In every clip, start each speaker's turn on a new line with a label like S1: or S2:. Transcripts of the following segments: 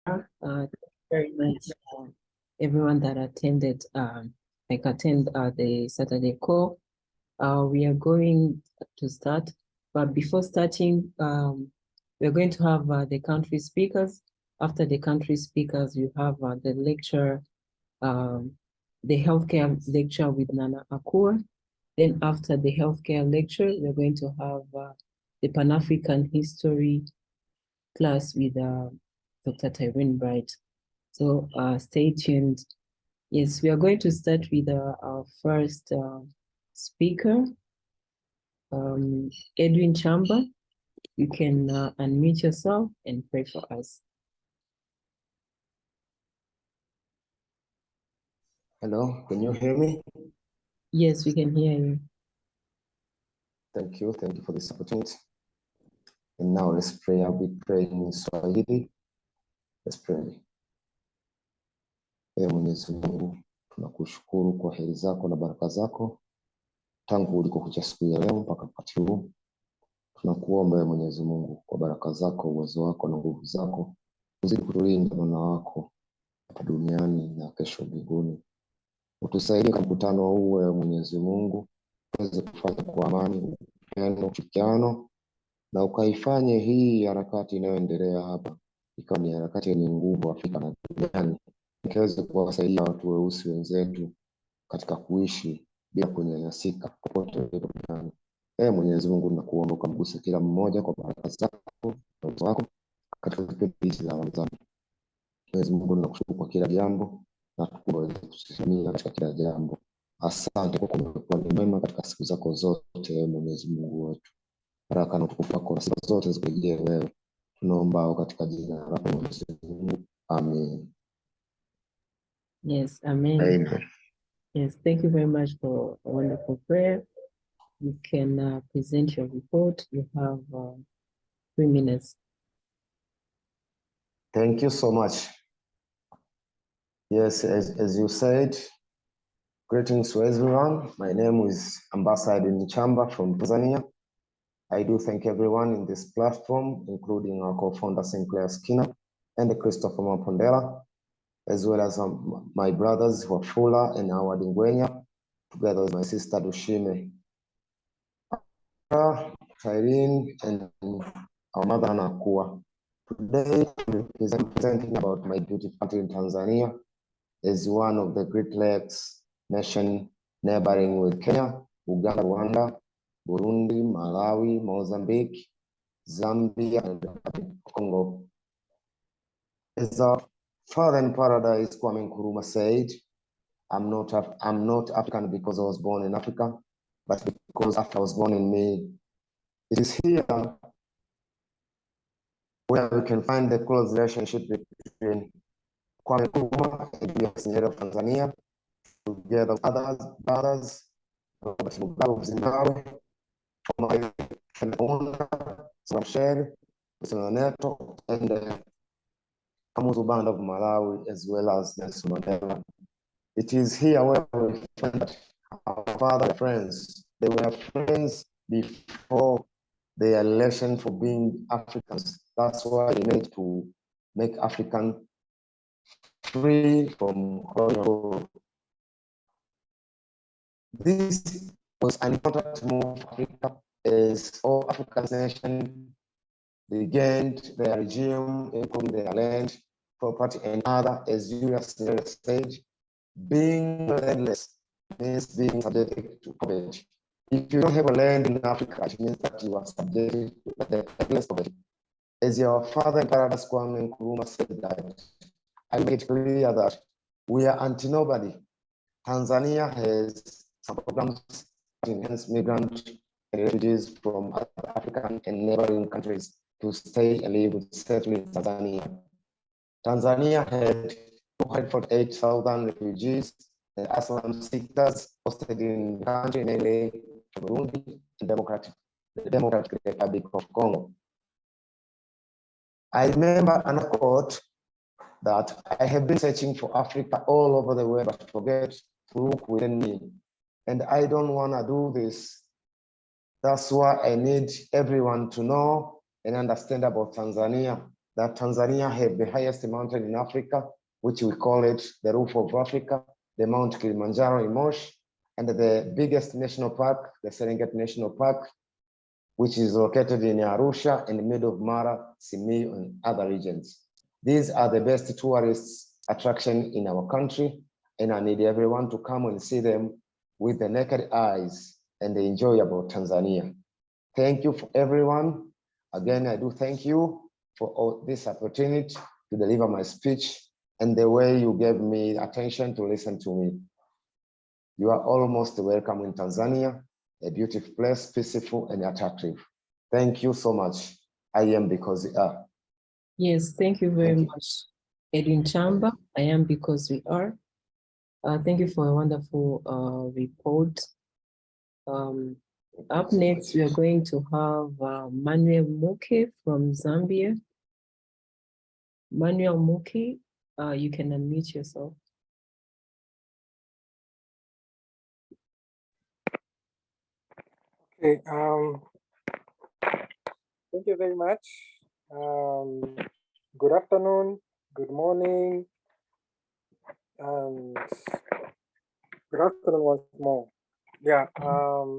S1: Thank you very much, everyone that attended, the Saturday call. We are going to start, but before starting, we're going to have the country speakers. After the country speakers, you have the lecture, the healthcare lecture with Nana Akur. Then after the healthcare lecture, we're going to have the Pan-African history class with Dr. Tyrone Bright. So stay tuned. Yes, we are going to start with our first speaker, Edwin Chamba. You can unmute yourself and pray for us.
S2: Hello, can you hear me?
S1: Yes, we can hear you.
S2: Thank you for this opportunity. And now let's pray. I'll be praying in Swahili. Let's pray. Ee Mwenyezi Mungu, tunakushukuru kwa heri zako na baraka zako tangu ulikokuja siku ya leo mpaka wakati huu. Tunakuomba Ee Mwenyezi Mungu kwa baraka zako, uwezo wako na nguvu zako, uzidi kutulinda mwana wako hapa duniani na kesho mbinguni. Utusaidie kwa mkutano huu Ee Mwenyezi Mungu, tuweze kufanya kwa amani, upendo, ushirikiano, na ukaifanye hii harakati inayoendelea hapa ikawa ni harakati yenye nguvu Afrika na duniani, ikaweze kuwasaidia watu weusi wenzetu katika kuishi bila kunyanyasika popote duniani. Ee Mwenyezi Mungu, nakuomba ukamguse kila mmoja kwa baraka zako na uwezo wako katika kipindi hichi cha Ramadhani. Mwenyezi Mungu, nakushukuru kwa kila jambo na tukuombe tusimamie katika kila jambo. Asante kwa kuwa ni mwema katika siku zako zote, Ee Mwenyezi Mungu wetu. Baraka na utukufu wako na sifa zote zikujie wewe. Tunaomba katika jina lako Mwenyezi Mungu. Amen.
S1: Yes, amen.
S2: Amen.
S1: Yes, thank you very much for a wonderful prayer. You can present your report. You have 3 minutes.
S2: Thank you so much. Yes, as you said, greetings to everyone. My name is Ambassador Nchamba from Tanzania. I do thank everyone in this platform, including our co-founder Sinclair Skinner and Christopher Mapondela, as well as my brothers Wafula and Howard Ngwenya, together with my sister Dushime, Irene, and our mother Anakua. Today, I'm presenting about my beautiful country in Tanzania, as one of the Great Lakes nation neighboring with Kenya, Uganda, Rwanda, Burundi, Malawi, Mozambique, Zambia, and Congo. As our father in paradise, Kwame Nkrumah, said, I'm not African because I was born in Africa, but because after I was born in me. It is here where we can find the close relationship between Kwame Nkrumah and Julius Nyerere of Tanzania, together with others, brothers, Robert Mugabe of Zimbabwe, my Samshel, Neto, and Kamuzu Banda of Malawi, as well as Nelson Mandela. It is here where we find that our father friends, they were friends before their election for being Africans. That's why they made to make African free from colonial. This was an important move for Africa, as all African nations regained their regime, including their land, property, and other, as Julius Nyerere said, being landless means being subjected to poverty. If you don't have a land in Africa, it means that you are subjected to the poverty. As your father in paradise, Kwame Nkrumah, said that, I made clear that we are anti-nobody. Tanzania has some programs that enhance migrant and refugees from African and neighboring countries to stay and live safely in Tanzania. Tanzania had 248,000 refugees and asylum seekers hosted in the country, mainly Burundi and the Democratic Republic of Congo. I remember an quote that I have been searching for Africa all over the world, but forget to look within me. And I don't want to do this. That's why I need everyone to know and understand about Tanzania, that Tanzania have the highest mountain in Africa, which we call it the roof of Africa, the Mount Kilimanjaro in Moshi, and the biggest national park, the Serengeti National Park, which is located in Arusha in the middle of Mara, Simiyu, and other regions. These are the best tourist attraction in our country, and I need everyone to come and see them with the naked eyes and enjoy about Tanzania. Thank you for everyone. Again, I do thank you for all this opportunity to deliver my speech and the way you gave me attention to listen to me. You are almost welcome in Tanzania, a beautiful place, peaceful and attractive. Thank you so much. I am because we are.
S1: Yes, thank you very much, Edwin Chamba. I am because we are. Thank you for a wonderful report. Up next, we are going to have Manuel Muke from Zambia. Manuel Muke, you can unmute yourself.
S3: Okay, thank you very much. Good afternoon, good morning, and good afternoon once more. Yeah.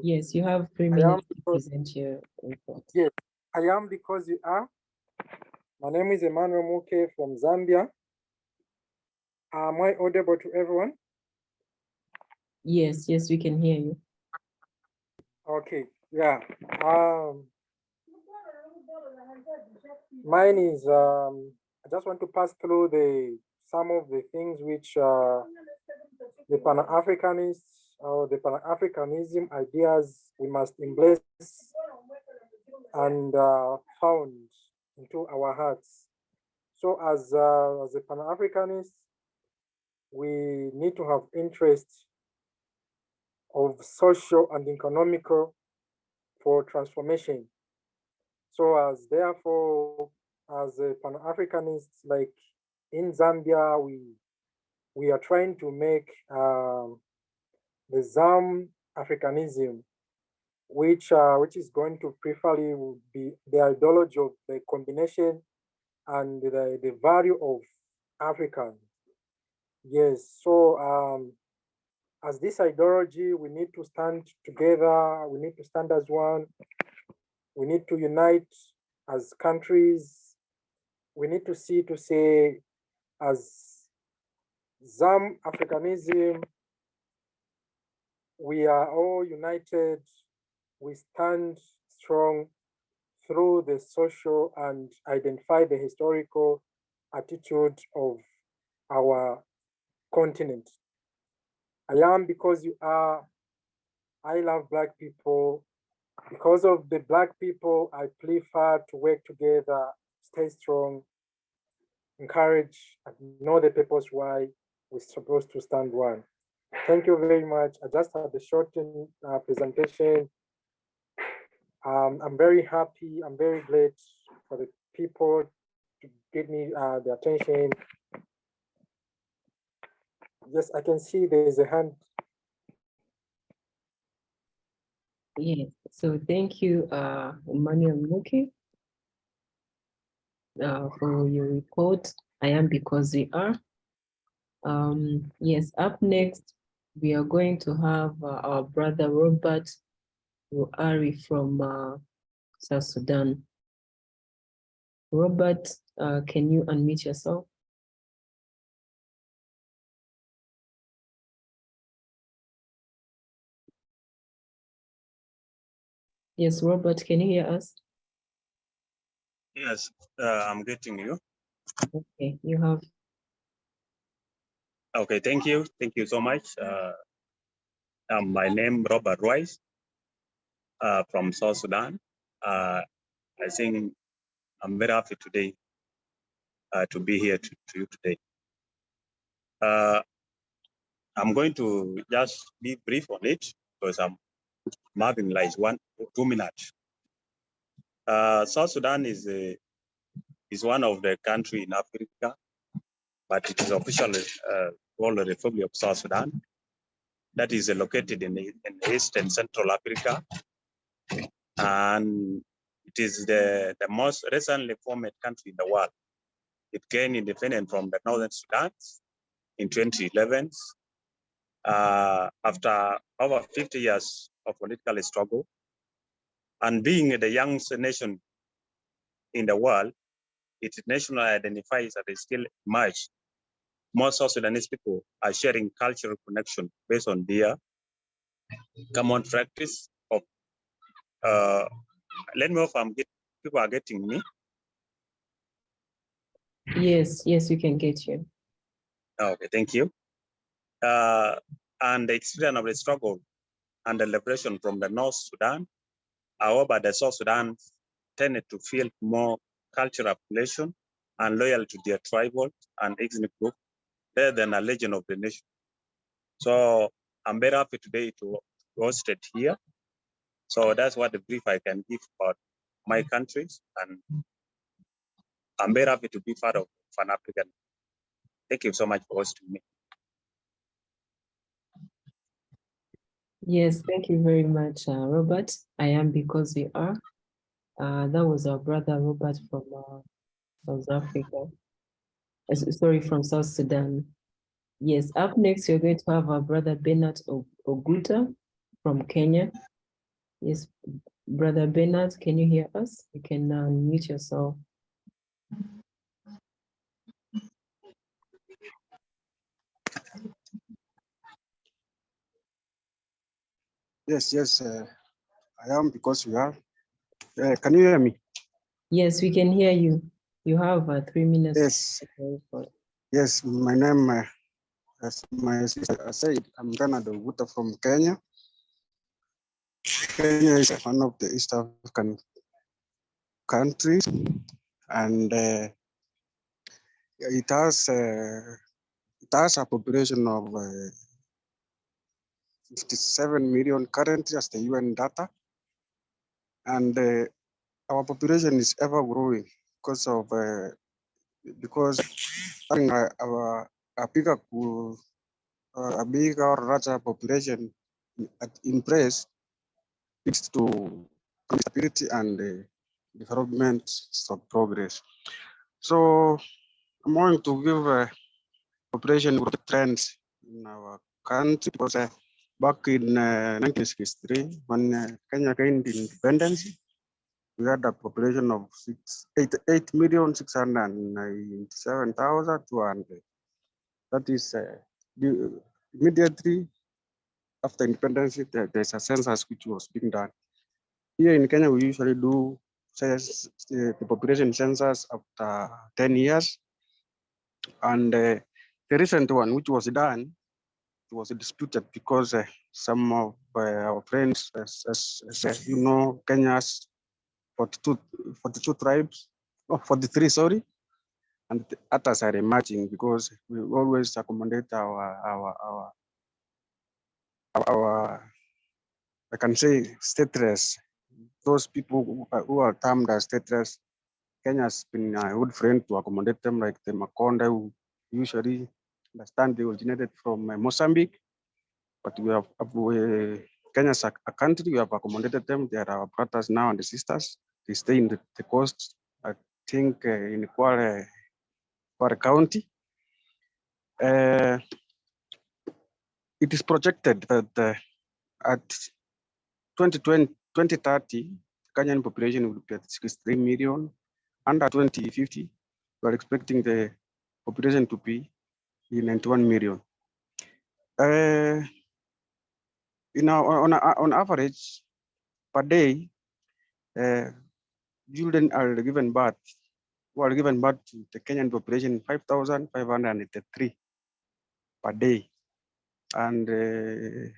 S1: Yes, you have 3 minutes to present your report.
S3: Yes, I am because you are. My name is Emmanuel Muke from Zambia. Am I audible to everyone?
S1: Yes, yes, we can hear you.
S3: Okay, yeah. Mine is, I just want to pass through some of the things which the Pan-Africanists or the Pan-Africanism ideas we must embrace and found into our hearts. So as a Pan-Africanist, we need to have interest of social and economical for transformation. So therefore, as a Pan-Africanist, like in Zambia, we are trying to make the Zam Africanism, which is going to preferably would be the ideology of the combination and the value of African. Yes, so as this ideology, we need to stand together, we need to stand as one, we need to unite as countries, we need to say as Zam Africanism, we are all united, we stand strong through the social and identify the historical attitude of our continent. I am because you are. I love Black people. Because of the Black people, I prefer to work together, stay strong, encourage, and know the purpose why we're supposed to stand one. Thank you very much. I just had a shortened presentation. I'm very happy. I'm very glad for the people to give me the attention. Yes, I can see there is a hand.
S1: Yes, so thank you, Emmanuel Muke, for your report. I am because we are. Yes, up next, we are going to have our brother Robert Ruari from South Sudan. Robert, can you unmute yourself? Yes, Robert, can you hear us?
S4: Yes, I'm getting you.
S1: Okay, you have.
S4: Okay, thank you. Thank you so much. My name Robert Rice from South Sudan. I think I'm very happy today to be here to you today. I'm going to just be brief on it because I'm having like 1 or 2 minutes. South Sudan is one of the country in Africa, but it is officially called the Republic of South Sudan. That is located in East and Central Africa, and it is the most recently formed country in the world. it gained independence from the Northern Sudan in 2011. After over 50 years of political struggle, and being the youngest nation in the world, its national identifies as still emerge. Most South Sudanese people are sharing cultural connection based on their common practice of, let me know if people are getting me.
S1: Yes, we can get you.
S4: Okay, thank you. And the experience of the struggle and the liberation from the North Sudan, however, the South Sudan tended to feel more cultural affiliation and loyal to their tribal and ethnic group rather than a legend of the nation. So I'm very happy today to host it here. So that's what the brief I can give about my countries, and I'm very happy to be part of Pan African. Thank you so much for hosting me.
S1: Yes, thank you very much, Robert. I am because we are. That was our brother Robert from South Africa. Sorry, from South Sudan. Yes, up next, we're going to have our brother Bernard Oguta from Kenya. Yes, brother Bernard, can you hear us? You can mute yourself.
S5: Yes, I am because we are. Can you hear me?
S1: Yes, we can hear you. You have 3 minutes.
S5: Yes, my name, as my sister said, I'm Bernard Oguta from Kenya. Kenya is one of the East African countries, and it has a population of 57 million currently as the UN data, and our population is ever growing because having a bigger a bigger or larger population in place leads to stability and development of progress. So I'm going to give population trends in our country because back in 1963, when Kenya gained independence, we had a population of 8,697,200. That is immediately after independence, there's a census which was being done. Here in Kenya, we usually do the population census after 10 years. And the recent one, which was done, it was disputed because some of our friends, as you know, Kenya's 42 tribes, 43, sorry, and others are emerging because we always accommodate our I can say stateless. Those people who are termed as stateless, Kenya has been a good friend to accommodate them, like the Makonde, who usually understand they originated from Mozambique, but Kenya's a country, we have accommodated them. They are our brothers now and the sisters. They stay in the coast, I think in Kwale County. It is projected that at 2030, Kenyan population will be at 63 million. Under 2050, we are expecting the population to be 91 million. On average, per day, children are given birth to the Kenyan population 5,583 per day. And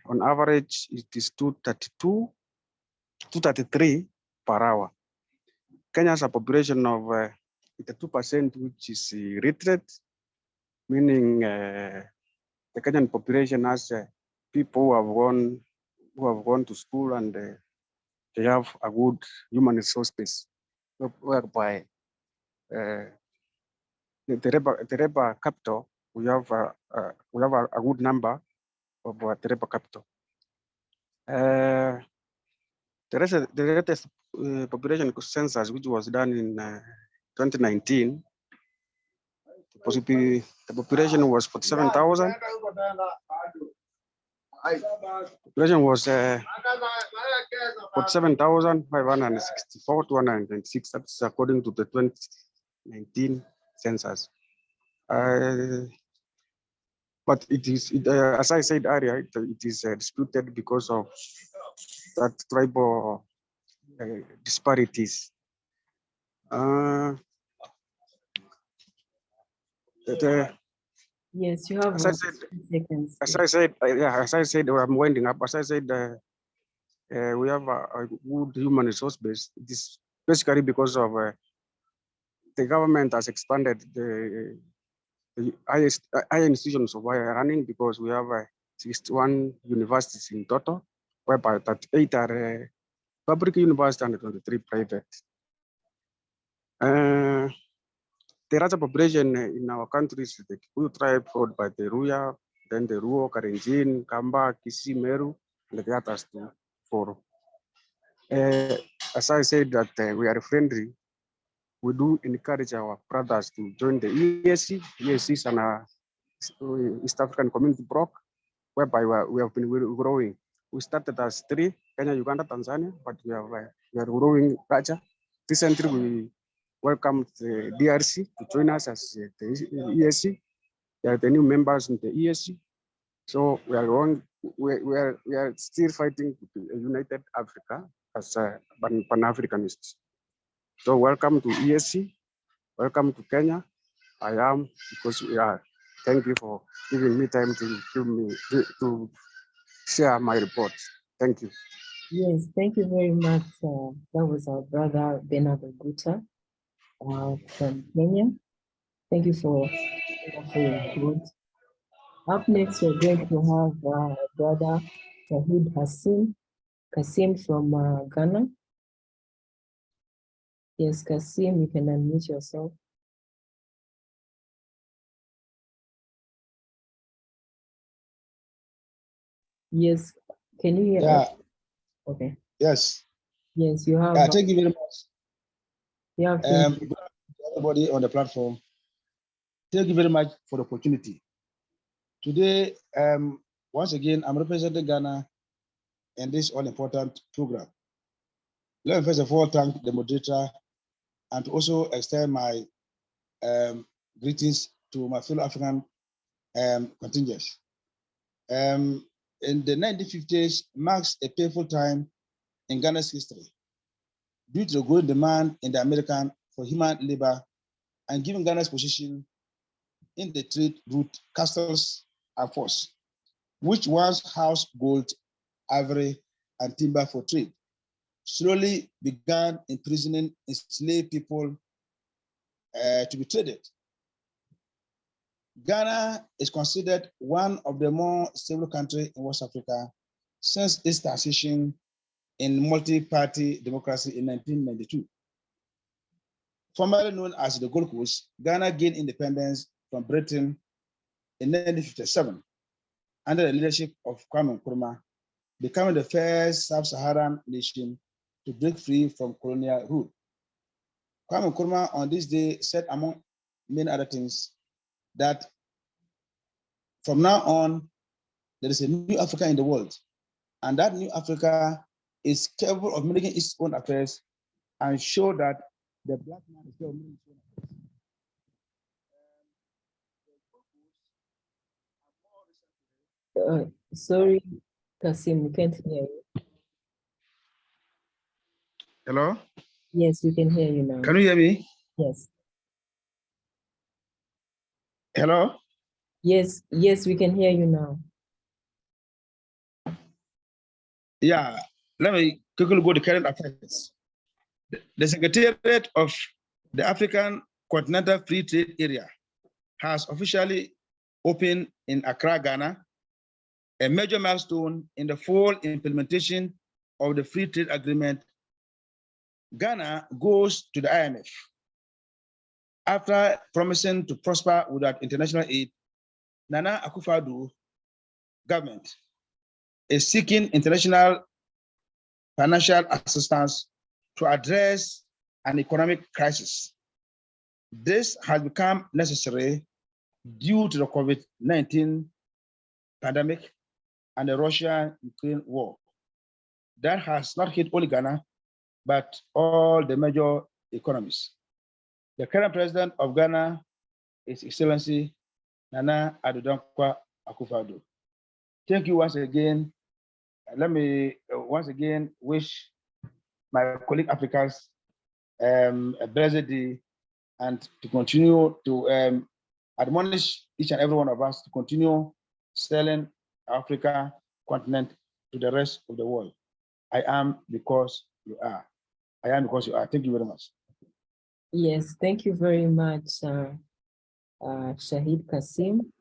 S5: on average, it is 233 per hour. Kenya has a population of 82%, which is illiterate, meaning the Kenyan population has people who have gone to school and they have a good human resource base, whereby the labor capital, we have a good number of the labor capital. The latest population census, which was done in 2019, possibly the population was 47,000. Population was 47,564 to 126. That's according to the 2019 census. But it is, as I said earlier, it is disputed because of that tribal disparities.
S1: Yes, you have
S5: as I said,
S1: 2 seconds.
S5: as I said, as I said, I'm winding up. As I said, we have a good human resource base. It is basically because of the government has expanded the higher institutions of higher learning, because we have 61 universities in total, whereby 38 are public universities and 23 private. The larger population in our countries, the Kikuyu tribe, followed by the Ruya, then the Luo, Karenjin, Kamba, Kisii, Meru, and the others to follow. As I said that we are friendly, we do encourage our brothers to join the EAC. EAC is an East African Community Bloc, whereby we have been growing. We started as 3, Kenya, Uganda, Tanzania, but we are growing larger. Recently, we welcomed the DRC to join us as the EAC. They are the new members in the EAC. So we are going. We are still fighting to be a united Africa as Pan-Africanists. So welcome to EAC. Welcome to Kenya. I am, because we are. Thank you for giving me time to share my report. Thank you.
S1: Yes, thank you very much. That was our brother Bernard Oguta from Kenya. Thank you for your report. Up next, we're going to have brother Shahid Kasim from Ghana. Yes, Kasim, you can unmute yourself. Yes, can you hear us? Okay.
S6: Yes.
S1: Yes, you have.
S6: Thank you very much.
S1: You have
S6: everybody on the platform. Thank you very much for the opportunity. Today, once again, I'm representing Ghana in this all-important program. Let me first of all thank the moderator and also extend my greetings to my fellow African contingents. In the 1950s marks a painful time in Ghana's history due to the growing demand in the American for human labor and given Ghana's position in the trade route castles and force, which once housed gold, ivory, and timber for trade, slowly began imprisoning enslaved people to be traded. Ghana is considered one of the more stable countries in West Africa since its transition in multi-party democracy in 1992. Formerly known as the Gold Coast, Ghana gained independence from Britain in 1957 under the leadership of Kwame Nkrumah, becoming the first sub-Saharan nation to break free from colonial rule. Kwame Nkrumah on this day said, among many other things, that from now on, there is a new Africa in the world, and that new Africa is capable of making its own affairs and show that the black man is capable of making its own affairs.
S1: Sorry, Kasim, we can't hear you.
S6: Hello?
S1: Yes, we can hear you now.
S6: Can you hear me?
S1: Yes.
S6: Hello?
S1: Yes, we can hear you now.
S6: Yeah, let me quickly go to current affairs. The Secretariat of the African Continental Free Trade Area has officially opened in Accra, Ghana, a major milestone in the full implementation of the Free Trade Agreement. Ghana goes to the IMF. After promising to prosper without international aid, Nana Akufo-Addo government is seeking international financial assistance to address an economic crisis. This has become necessary due to the COVID-19 pandemic and the Russia-Ukraine war. That has not hit only Ghana, but all the major economies. The current president of Ghana is His Excellency Nana Addo Dankwa Akufo-Addo. Thank you once again. Let me once again wish my colleague Africans a blessed day, and to continue to admonish each and every one of us to continue selling Africa continent to the rest of the world. I am because you are. I am because you are. Thank you very much.
S1: Yes, thank you very much, Shahid Kasim.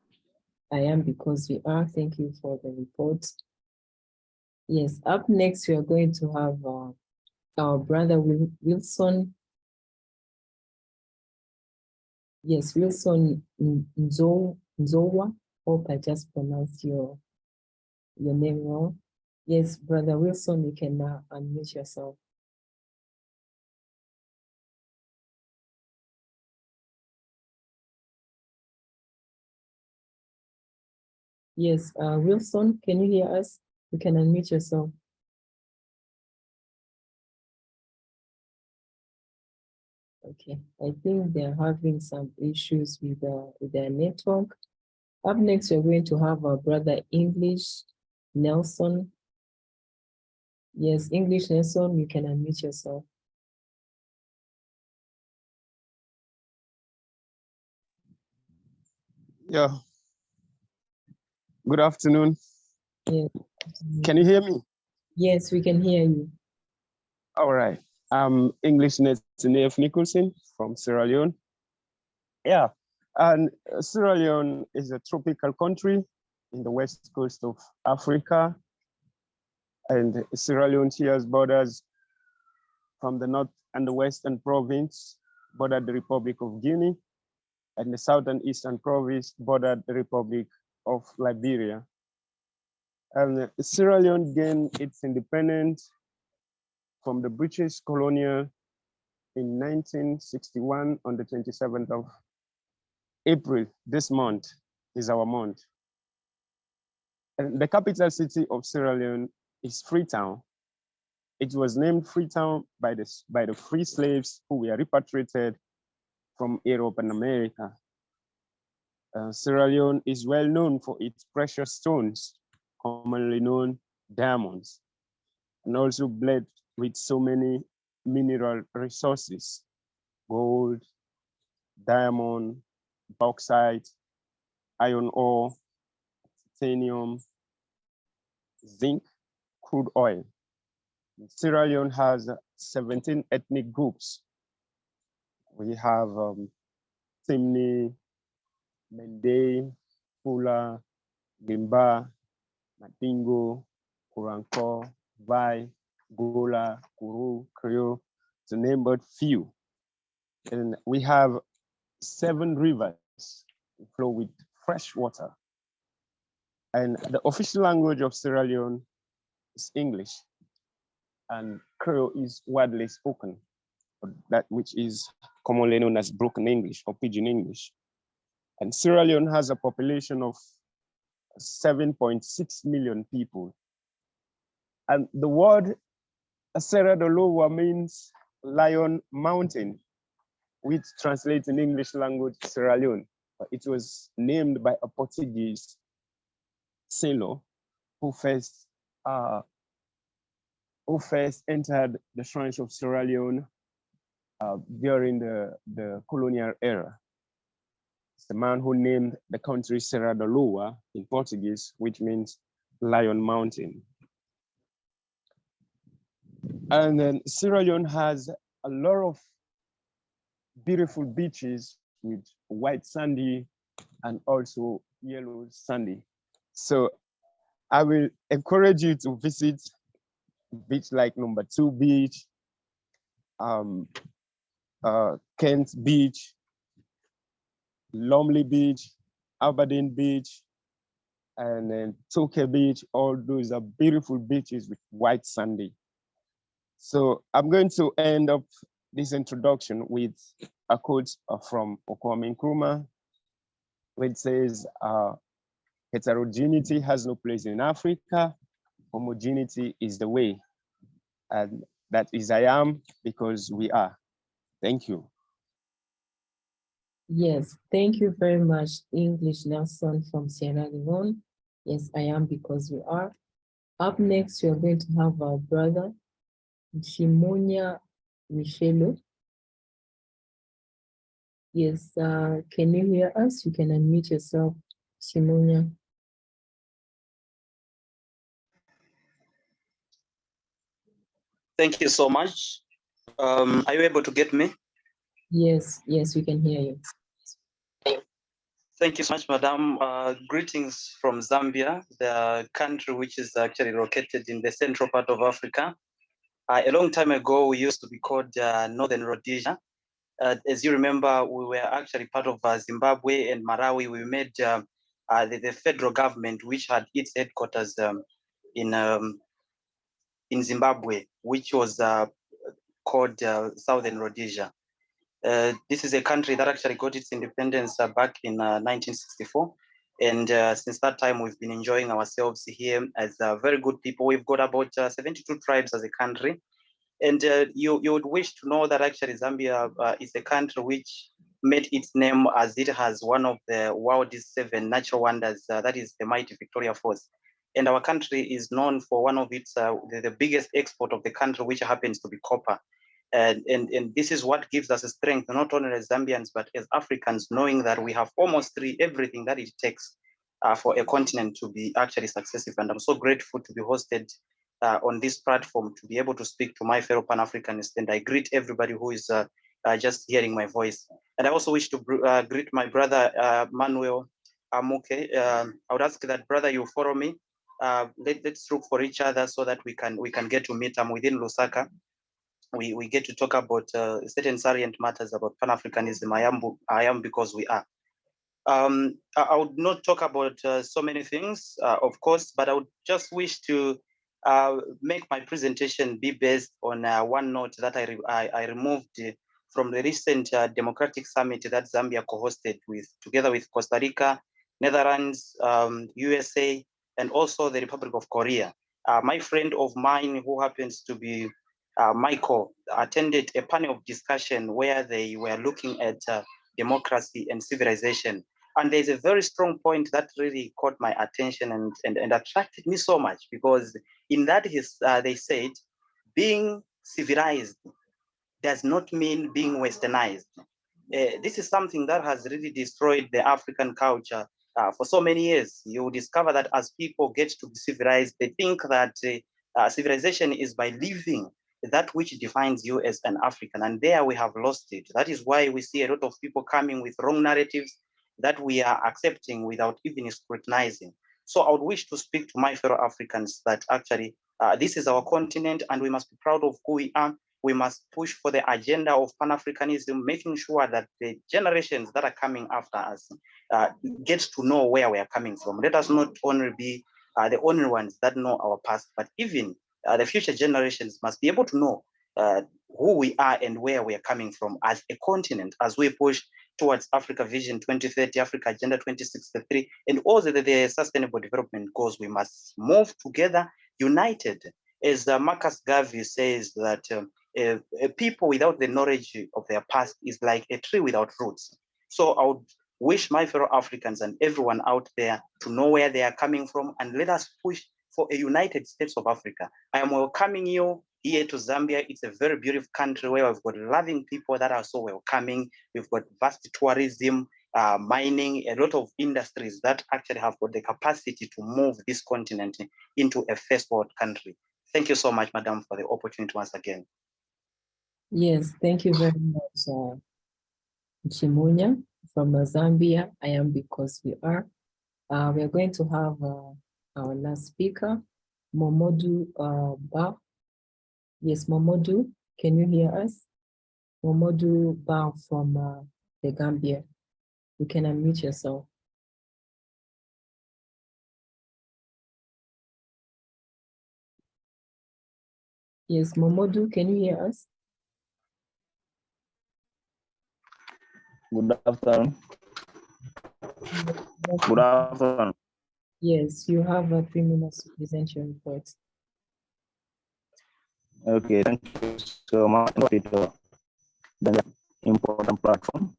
S1: I am because we are. Thank you for the report. Yes, up next we are going to have our brother Wilson. Yes, Wilson Nzowa. Hope I just pronounced your name wrong. Yes, brother Wilson, you can now unmute yourself. Yes, Wilson, can you hear us? You can unmute yourself. Okay, I think they're having some issues with their network. Up next, we're going to have our brother English Nelson. Yes, English Nelson, you can unmute yourself.
S5: Yeah. Good afternoon.
S1: Yes.
S5: Can you hear me?
S1: Yes, we can hear you.
S5: All right. I'm English Nelson F. Nicholson from Sierra Leone. Yeah, and Sierra Leone is a tropical country in the west coast of Africa. And Sierra Leone shares borders from the north and the western province, bordered the Republic of Guinea, and the southern eastern province bordered the Republic of Liberia. And Sierra Leone gained its independence from the British colonial in 1961 on the 27th of April. This month is our month. And the capital city of Sierra Leone is Freetown. It was named Freetown by the free slaves who were repatriated from Europe and America. Sierra Leone is well known for its precious stones, commonly known diamonds, and also blessed with so many mineral resources: gold, diamond, bauxite, iron ore, titanium, zinc, crude oil. Sierra Leone has 17 ethnic groups. We have Timni, Mende, Fula, Gimba, Matingo, Kuranko, Vai, Gola, Kuru, Creole, to name but few. And we have 7 rivers that flow with fresh water. And the official language of Sierra Leone is English, and Creole is widely spoken, that which is commonly known as broken English or pidgin English. And Sierra Leone has a population of 7.6 million people. And the word Serra do Loa means Lion Mountain, which translates in English language Sierra Leone. It was named by a Portuguese sailor who first entered the shrines of Sierra Leone during the colonial era. It's the man who named the country Serra da Loa in Portuguese, which means Lion Mountain. And then Sierra Leone has a lot of beautiful beaches with white sandy and also yellow sandy. So I will encourage you to visit beach like Number 2 Beach, Kent Beach, Lumley Beach, Aberdeen Beach, and then Toke Beach. All those are beautiful beaches with white sandy. So I'm going to end up this introduction with a quote from Kwame Nkrumah.
S7: which says heterogeneity has no place in Africa. Homogeneity is the way. And that is I am because we are. Thank you.
S1: Yes, thank you very much, English Nelson from Sierra Leone. Yes, I am because we are. Up next, we are going to have our brother, Shimonia Michelo. Yes, can you hear us? You can unmute yourself, Shimonia.
S8: Thank you so much. Are you able to get me?
S1: Yes, yes, we can hear you.
S8: Thank you so much, Madam. Greetings from Zambia, the country which is actually located in the central part of Africa. A long time ago, we used to be called Northern Rhodesia. As you remember, we were actually part of Zimbabwe and Malawi. We made the federal government, which had its headquarters in Zimbabwe, which was called Southern Rhodesia. This is a country that actually got its independence back in 1964. And since that time, we've been enjoying ourselves here as very good people. We've got about 72 tribes as a country. And you would wish to know that actually Zambia is a country which made its name as it has one of the world's 7 natural wonders, that is the mighty Victoria Falls. And our country is known for one of its, the biggest export of the country, which happens to be copper. And this is what gives us a strength, not only as Zambians, but as Africans, knowing that we have almost everything that it takes for a continent to be actually successful. And I'm so grateful to be hosted on this platform to be able to speak to my fellow Pan-Africanists. And I greet everybody who is just hearing my voice. And I also wish to greet my brother, Manuel Amuke. I would ask that, brother, you follow me. Let's look for each other so that we can get to meet. I'm within Lusaka. We get to talk about certain salient matters about Pan-Africanism. I am because we are. I would not talk about so many things, of course, but I would just wish to make my presentation be based on one note that I removed from the recent Democratic Summit that Zambia co-hosted together with Costa Rica, Netherlands, USA, and also the Republic of Korea. My friend of mine who happens to be Michael attended a panel of discussion where they were looking at democracy and civilization. And there's a very strong point that really caught my attention and attracted me so much, because in that they said being civilized does not mean being westernized. This is something that has really destroyed the African culture for so many years. You discover that as people get to be civilized, they think that civilization is by living that which defines you as an African. And there we have lost it. That is why we see a lot of people coming with wrong narratives that we are accepting without even scrutinizing. So I would wish to speak to my fellow Africans that actually this is our continent and we must be proud of who we are. We must push for the agenda of Pan-Africanism, making sure that the generations that are coming after us get to know where we are coming from. Let us not only be the only ones that know our past, but even the future generations must be able to know who we are and where we are coming from as a continent, as we push towards Africa Vision 2030, Africa Agenda 2063, and all the sustainable development goals. We must move together, united. As Marcus Garvey says that a people without the knowledge of their past is like a tree without roots. So I would wish my fellow Africans and everyone out there to know where they are coming from, and let us push for a United States of Africa. I am welcoming you here to Zambia. It's a very beautiful country where we've got loving people that are so welcoming. We've got vast tourism, mining, a lot of industries that actually have got the capacity to move this continent into a first world country. Thank you so much, Madam, for the opportunity once again.
S1: Yes, thank you very much, Chimunya from Zambia. I am because we are. We are going to have our last speaker, Momodu Ba. Yes, Momodu, can you hear us? Momodu Ba from the Gambia. You can unmute yourself. Yes, Momodu, can you hear us?
S9: Good afternoon. Good afternoon.
S1: Yes, you have 3 minutes to present your report.
S9: Okay, thank you so much for the important platform.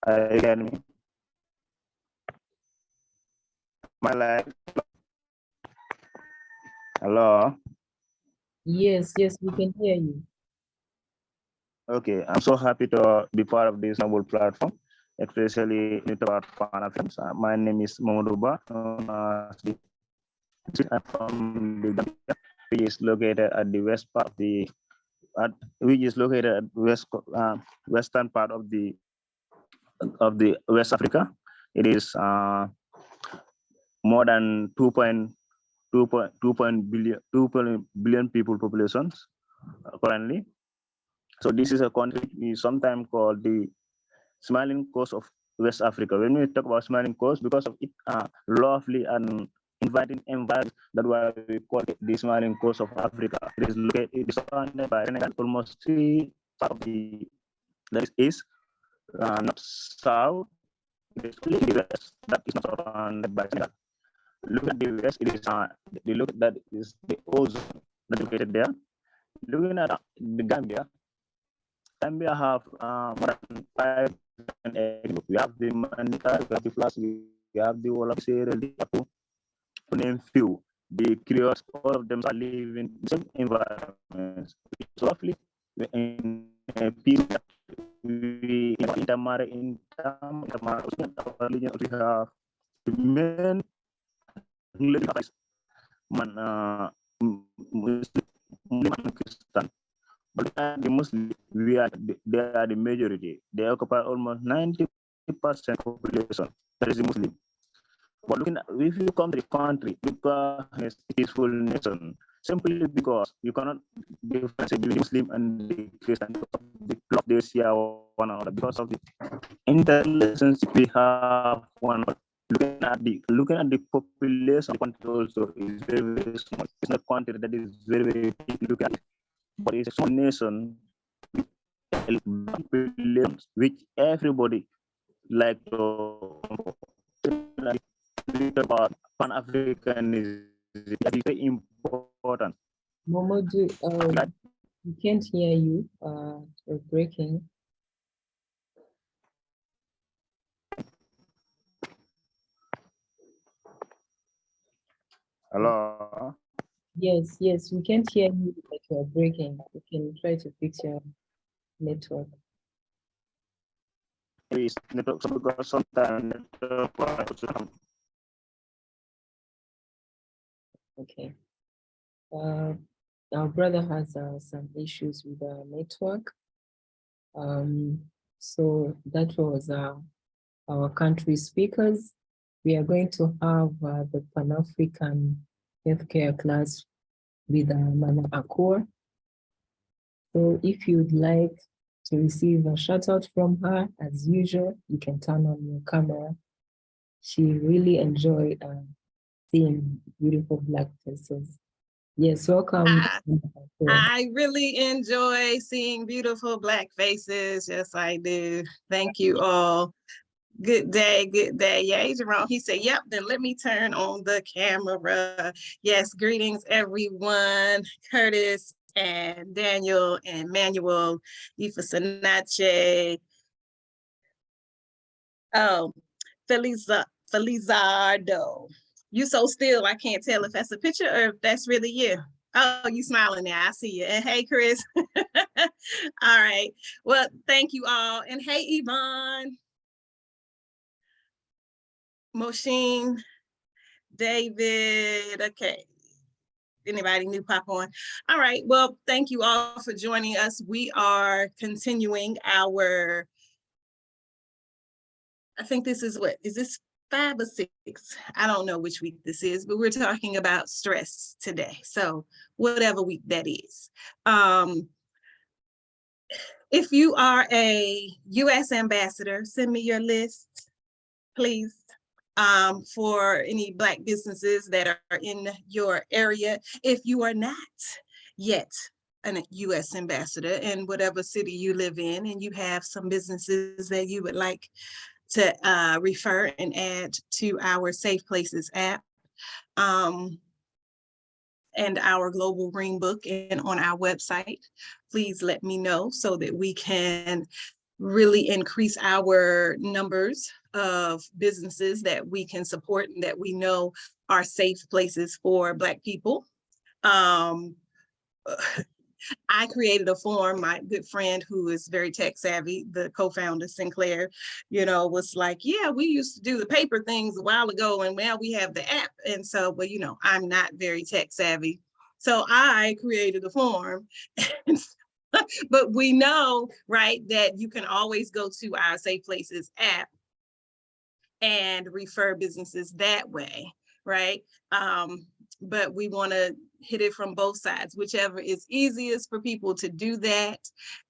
S9: I get me. My life. Hello.
S1: Yes, we can hear you.
S9: Okay, I'm so happy to be part of this noble platform, especially about Pan-Africans. My name is Momoduba. I'm from the Gambia, which is located at the west part of the, which is located at western part of the West Africa. It is more than 2 billion people populations currently. So this is a country we sometimes call the smiling coast of West Africa. When we talk about smiling coast, because of its lovely and inviting environment, that's why we call it the smiling coast of Africa. It is located, it is surrounded by Senegal, almost 3 part of the that is not south. It is only the west that is not surrounded by Senegal. Look at the west, it is the look that is the ozone that is located there. Looking at the Gambia have more than 5 ethnic. We have the Mandinka, we have the Flas, we have the Wolof, the Apu, to name few. The Creoles, all of them are living in the same environment. It's roughly in a peace. We intermarry in our religion. We have the main Muslim and Christian. But the Muslim, they are the majority. They occupy almost 90% population. That is the Muslim. But looking at, if you come to the country, because it's a peaceful nation, simply because you cannot differentiate between the Muslim and the Christian, because they share one another, because of the interrelationship we have one another. Looking at the population of the country also is very, very small. It's not a country that is very, very big. Look at it. But it's a small nation which everybody like to about Pan-Africanism is very important.
S1: Momodu, we can't hear you. You're breaking.
S9: Hello.
S1: Yes, we can't hear you, but you're breaking. You can try to fix your network.
S9: Please, network, because sometimes
S1: Okay. Our brother has some issues with the network. So that was our country speakers. We are going to have the Pan-African healthcare class with Mama Akur. So if you'd like to receive a shout out from her, as usual, you can turn on your camera. She really enjoyed seeing beautiful Black faces. Yes, welcome.
S10: I really enjoy seeing beautiful Black faces. Yes, I do. Thank you all. Good day, good day. Yeah, Jerome, he said, yep, then let me turn on the camera. Yes, greetings, everyone. Curtis and Daniel and Manuel, Ifasanache. Oh, Felizardo. You so still, I can't tell if that's a picture or if that's really you. Oh, you smiling there, I see you. And hey, Chris. All right, well, thank you all. And hey, Yvonne. Moshin, David, okay. Anybody new pop on? All right, well, thank you all for joining us. We are continuing our, I think this is what, is this 5 or 6? I don't know which week this is, but we're talking about stress today. So whatever week that is. If you are a US ambassador, send me your list, please. For any Black businesses that are in your area. If you are not yet a US ambassador in whatever city you live in and you have some businesses that you would like to refer and add to our Safe Places app and our Global Green Book and on our website. Please let me know so that we can really increase our numbers of businesses that we can support and that we know are safe places for Black people. I created a form. My good friend who is very tech savvy, the co-founder Sinclair, you know, was like, yeah, we used to do the paper things a while ago and now we have the app. And so, but you know, I'm not very tech savvy. So I created a form. But we know, right, that you can always go to our Safe Places app and refer businesses that way, right? But we want to hit it from both sides, whichever is easiest for people to do that.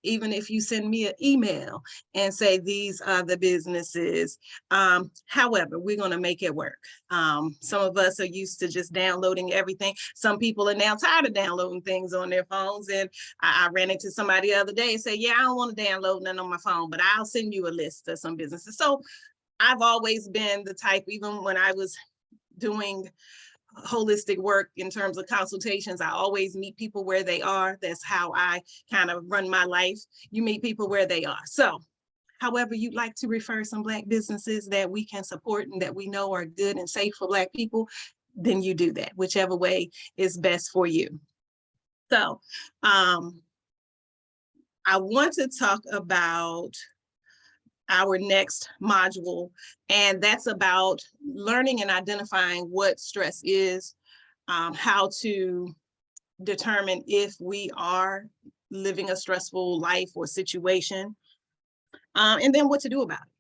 S10: Even if you send me an email and say, these are the businesses. However, we're going to make it work. Some of us are used to just downloading everything. Some people are now tired of downloading things on their phones. And I ran into somebody the other day and said, yeah, I don't want to download none on my phone, but I'll send you a list of some businesses. So I've always been the type, even when I was doing holistic work in terms of consultations, I always meet people where they are. That's how I kind of run my life. You meet people where they are. So however you'd like to refer some Black businesses that we can support and that we know are good and safe for Black people, then you do that, whichever way is best for you. So I want to talk about our next module, and that's about learning and identifying what stress is, how to determine if we are living a stressful life or situation, and then what to do about it.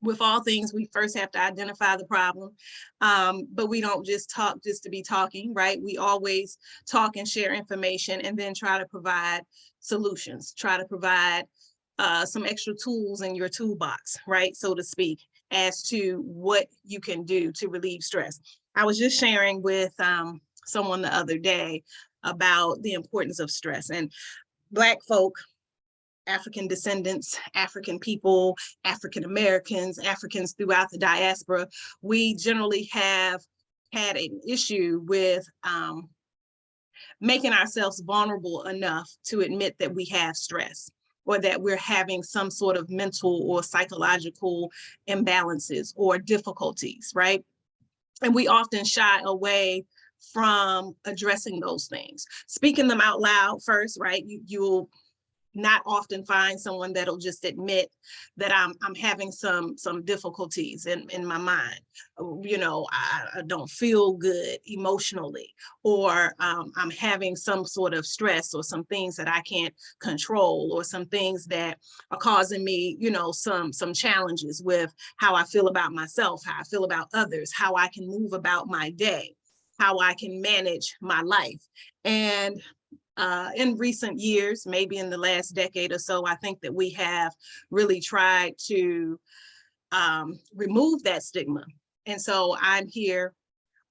S10: With all things, we first have to identify the problem, but we don't just talk just to be talking, right? We always talk and share information and then try to provide solutions, try to provide some extra tools in your toolbox, right, so to speak, as to what you can do to relieve stress. I was just sharing with someone the other day about the importance of stress, and Black folk, African descendants, African people, African Americans, Africans throughout the diaspora, we generally have had an issue with making ourselves vulnerable enough to admit that we have stress, or that we're having some sort of mental or psychological imbalances or difficulties, right? And we often shy away from addressing those things. Speaking them out loud first, right? You'll not often find someone that'll just admit that I'm having some difficulties in my mind. You know, I don't feel good emotionally, or I'm having some sort of stress or some things that I can't control, or some things that are causing me, you know, some challenges with how I feel about myself, how I feel about others, how I can move about my day, how I can manage my life. And in recent years, maybe in the last decade or so, I think that we have really tried to remove that stigma. And so I'm here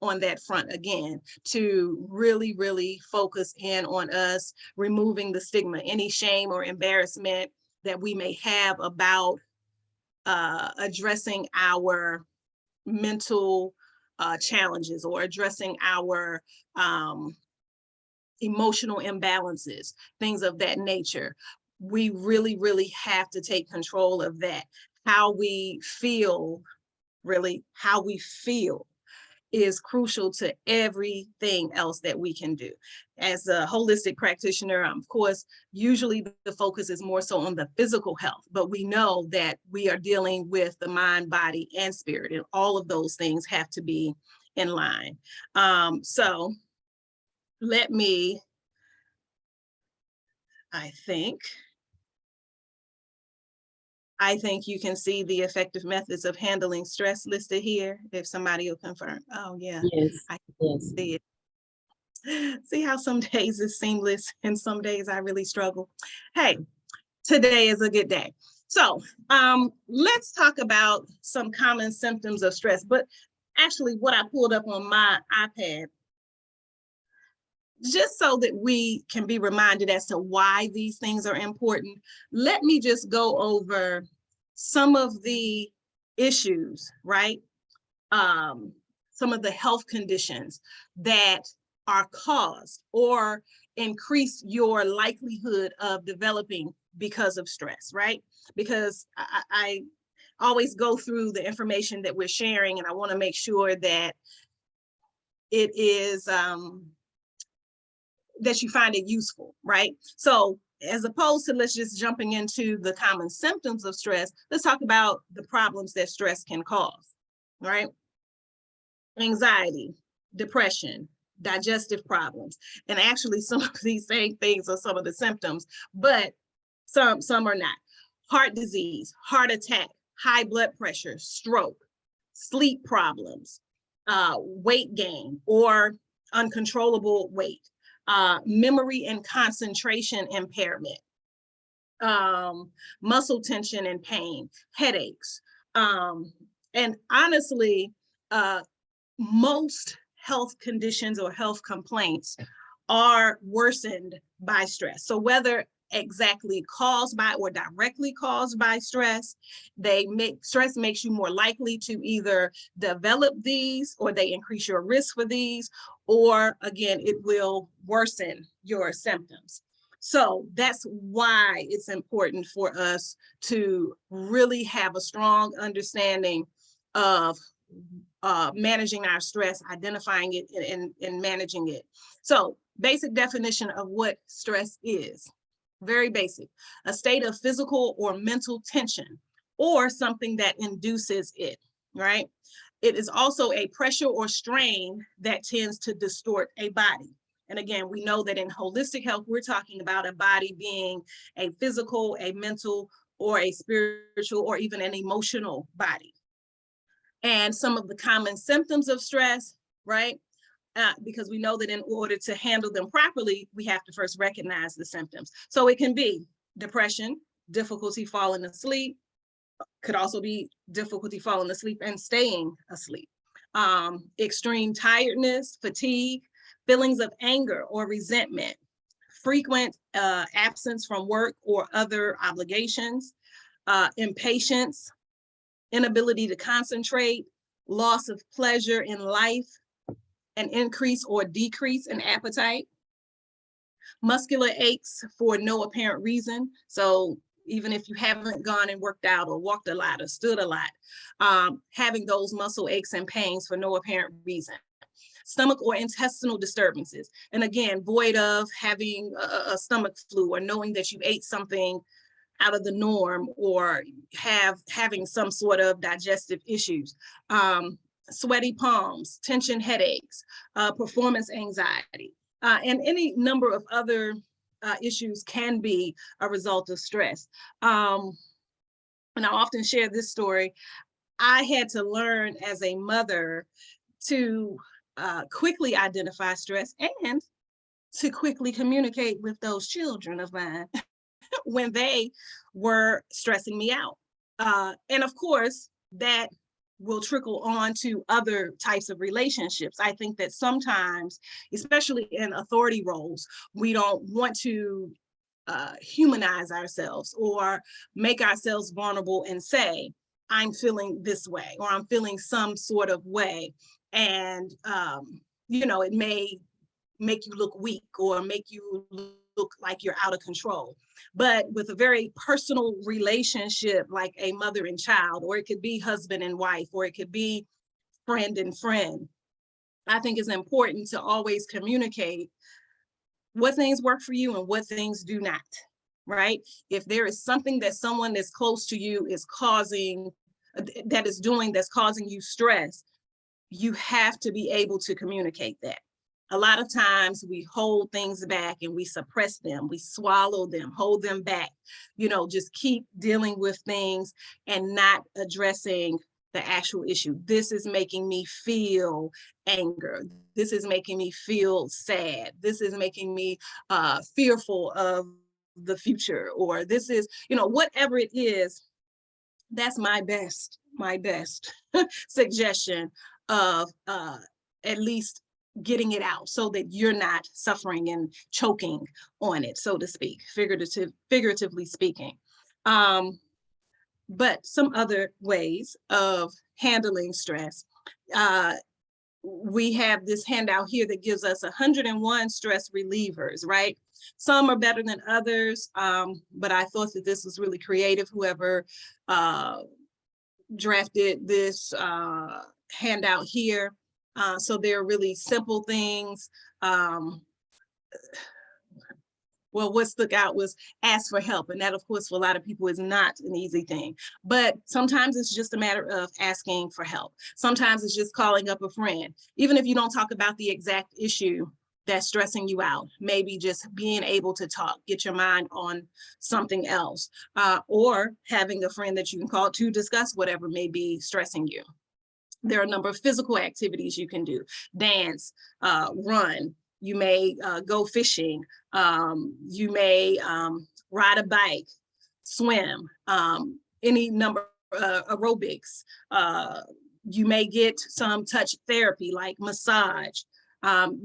S10: on that front again to really, really focus in on us removing the stigma, any shame or embarrassment that we may have about addressing our mental challenges, or addressing our emotional imbalances, things of that nature. We really, really have to take control of that. How we feel, really, how we feel is crucial to everything else that we can do. As a holistic practitioner, of course, usually the focus is more so on the physical health, but we know that we are dealing with the mind, body, and spirit, and all of those things have to be in line. So let me, I think you can see the effective methods of handling stress listed here, if somebody will confirm. Oh yeah,
S1: Yes,
S10: I
S1: yes.
S10: see it. See how some days it's seamless and some days I really struggle. Hey, today is a good day. So let's talk about some common symptoms of stress, but actually what I pulled up on my iPad, just so that we can be reminded as to why these things are important, let me just go over some of the issues, right? Some of the health conditions that are caused or increase your likelihood of developing because of stress, right? Because I always go through the information that we're sharing, and I want to make sure that it is, that you find it useful, right? So as opposed to let's just jumping into the common symptoms of stress, let's talk about the problems that stress can cause, right? Anxiety, depression, digestive problems. And actually some of these same things are some of the symptoms, but some are not. Heart disease, heart attack, high blood pressure, stroke, sleep problems, weight gain or uncontrollable weight, memory and concentration impairment, muscle tension and pain, headaches. And honestly, most health conditions or health complaints are worsened by stress. So whether exactly caused by or directly caused by stress, stress makes you more likely to either develop these, or they increase your risk for these, or again, it will worsen your symptoms. So that's why it's important for us to really have a strong understanding of managing our stress, identifying it and managing it. So basic definition of what stress is, very basic: a state of physical or mental tension or something that induces it, right? It is also a pressure or strain that tends to distort a body. And again, we know that in holistic health, we're talking about a body being a physical, a mental, or a spiritual, or even an emotional body. And some of the common symptoms of stress, right? Because we know that in order to handle them properly, we have to first recognize the symptoms. So it can be depression, difficulty falling asleep, could also be difficulty falling asleep and staying asleep, extreme tiredness, fatigue, feelings of anger or resentment, frequent absence from work or other obligations, impatience, inability to concentrate, loss of pleasure in life, an increase or decrease in appetite, muscular aches for no apparent reason. So even if you haven't gone and worked out or walked a lot or stood a lot, having those muscle aches and pains for no apparent reason. Stomach or intestinal disturbances. And again, void of having a stomach flu or knowing that you ate something out of the norm or having some sort of digestive issues. Sweaty palms, tension headaches, performance anxiety, and any number of other issues can be a result of stress. And I often share this story. I had to learn as a mother to quickly identify stress and to quickly communicate with those children of mine when they were stressing me out. And of course, that will trickle on to other types of relationships. I think that sometimes, especially in authority roles, we don't want to humanize ourselves or make ourselves vulnerable and say, I'm feeling this way, or I'm feeling some sort of way. And, you know, it may make you look weak or make you look like you're out of control. But with a very personal relationship, like a mother and child, or it could be husband and wife, or it could be friend and friend, I think it's important to always communicate what things work for you and what things do not, right? If there is something that someone that's close to you is causing, that's causing you stress, you have to be able to communicate that. A lot of times we hold things back and we suppress them, we swallow them, hold them back, you know, just keep dealing with things and not addressing the actual issue. This is making me feel anger. This is making me feel sad. This is making me fearful of the future, or this is, you know, whatever it is. That's my best suggestion of at least getting it out so that you're not suffering and choking on it, so to speak, figuratively speaking. but some other ways of handling stress. We have this handout here that gives us 101 stress relievers, right? Some are better than others, but I thought that this was really creative, whoever drafted this handout here. So they're really simple things. Well, what stuck out was ask for help. And that, of course, for a lot of people is not an easy thing. But sometimes it's just a matter of asking for help. Sometimes it's just calling up a friend. Even if you don't talk about the exact issue that's stressing you out, maybe just being able to talk, get your mind on something else, or having a friend that you can call to discuss whatever may be stressing you. There are a number of physical activities you can do: dance, run. You may go fishing. You may ride a bike, swim, any number of aerobics. You may get some touch therapy like massage,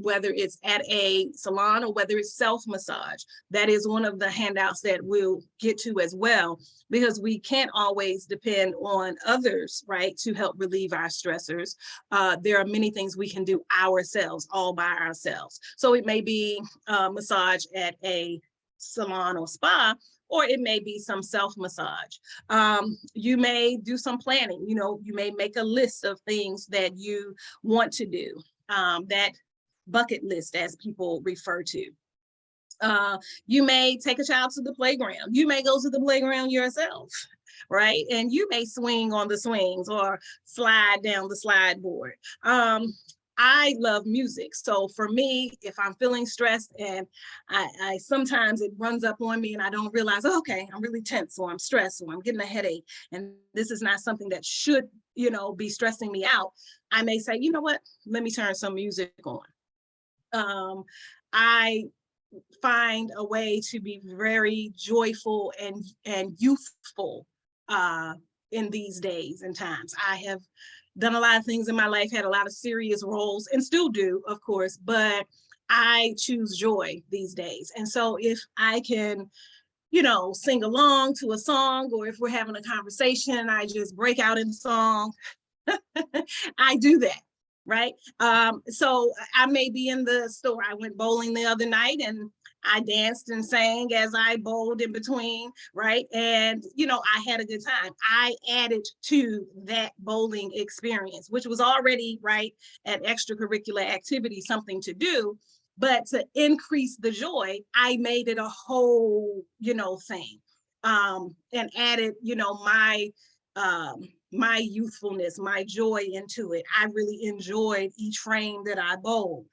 S10: whether it's at a salon or whether it's self-massage. That is one of the handouts that we'll get to as well, because we can't always depend on others, right, to help relieve our stressors. There are many things we can do ourselves, all by ourselves. So it may be massage at a salon or spa, or it may be some self-massage. You may do some planning. You know, you may make a list of things that you want to do, that bucket list, as people refer to. You may take a child to the playground. You may go to the playground yourself, right? And you may swing on the swings or slide down the slide board. I love music. So for me, if I'm feeling stressed and I sometimes it runs up on me and I don't realize, oh, okay, I'm really tense, or I'm stressed, or I'm getting a headache, and this is not something that should, you know, be stressing me out, I may say, you know what, let me turn some music on. I find a way to be very joyful and youthful in these days and times. I have done a lot of things in my life, had a lot of serious roles, and still do, of course, but I choose joy these days. And so if I can, you know, sing along to a song, or if we're having a conversation, I just break out in song, I do that. Right. So I may be in the store. I went bowling the other night and I danced and sang as I bowled in between. Right. And, you know, I had a good time. I added to that bowling experience, which was already, right, an extracurricular activity, something to do. But to increase the joy, I made it a whole, you know, thing, and added, you know, my youthfulness, my joy into it. I really enjoyed each frame that I bowled.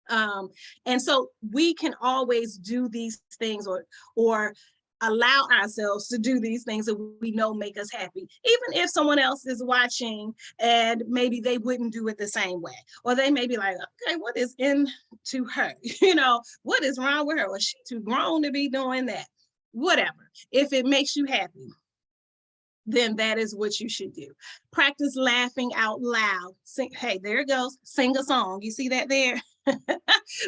S10: And so we can always do these things, or allow ourselves to do these things that we know make us happy, even if someone else is watching and maybe they wouldn't do it the same way, or they may be like, okay, what is into her? You know, what is wrong with her? Or she's too grown to be doing that. Whatever. If it makes you happy, then that is what you should do. Practice laughing out loud. Sing, hey, there it goes. Sing a song. You see that there?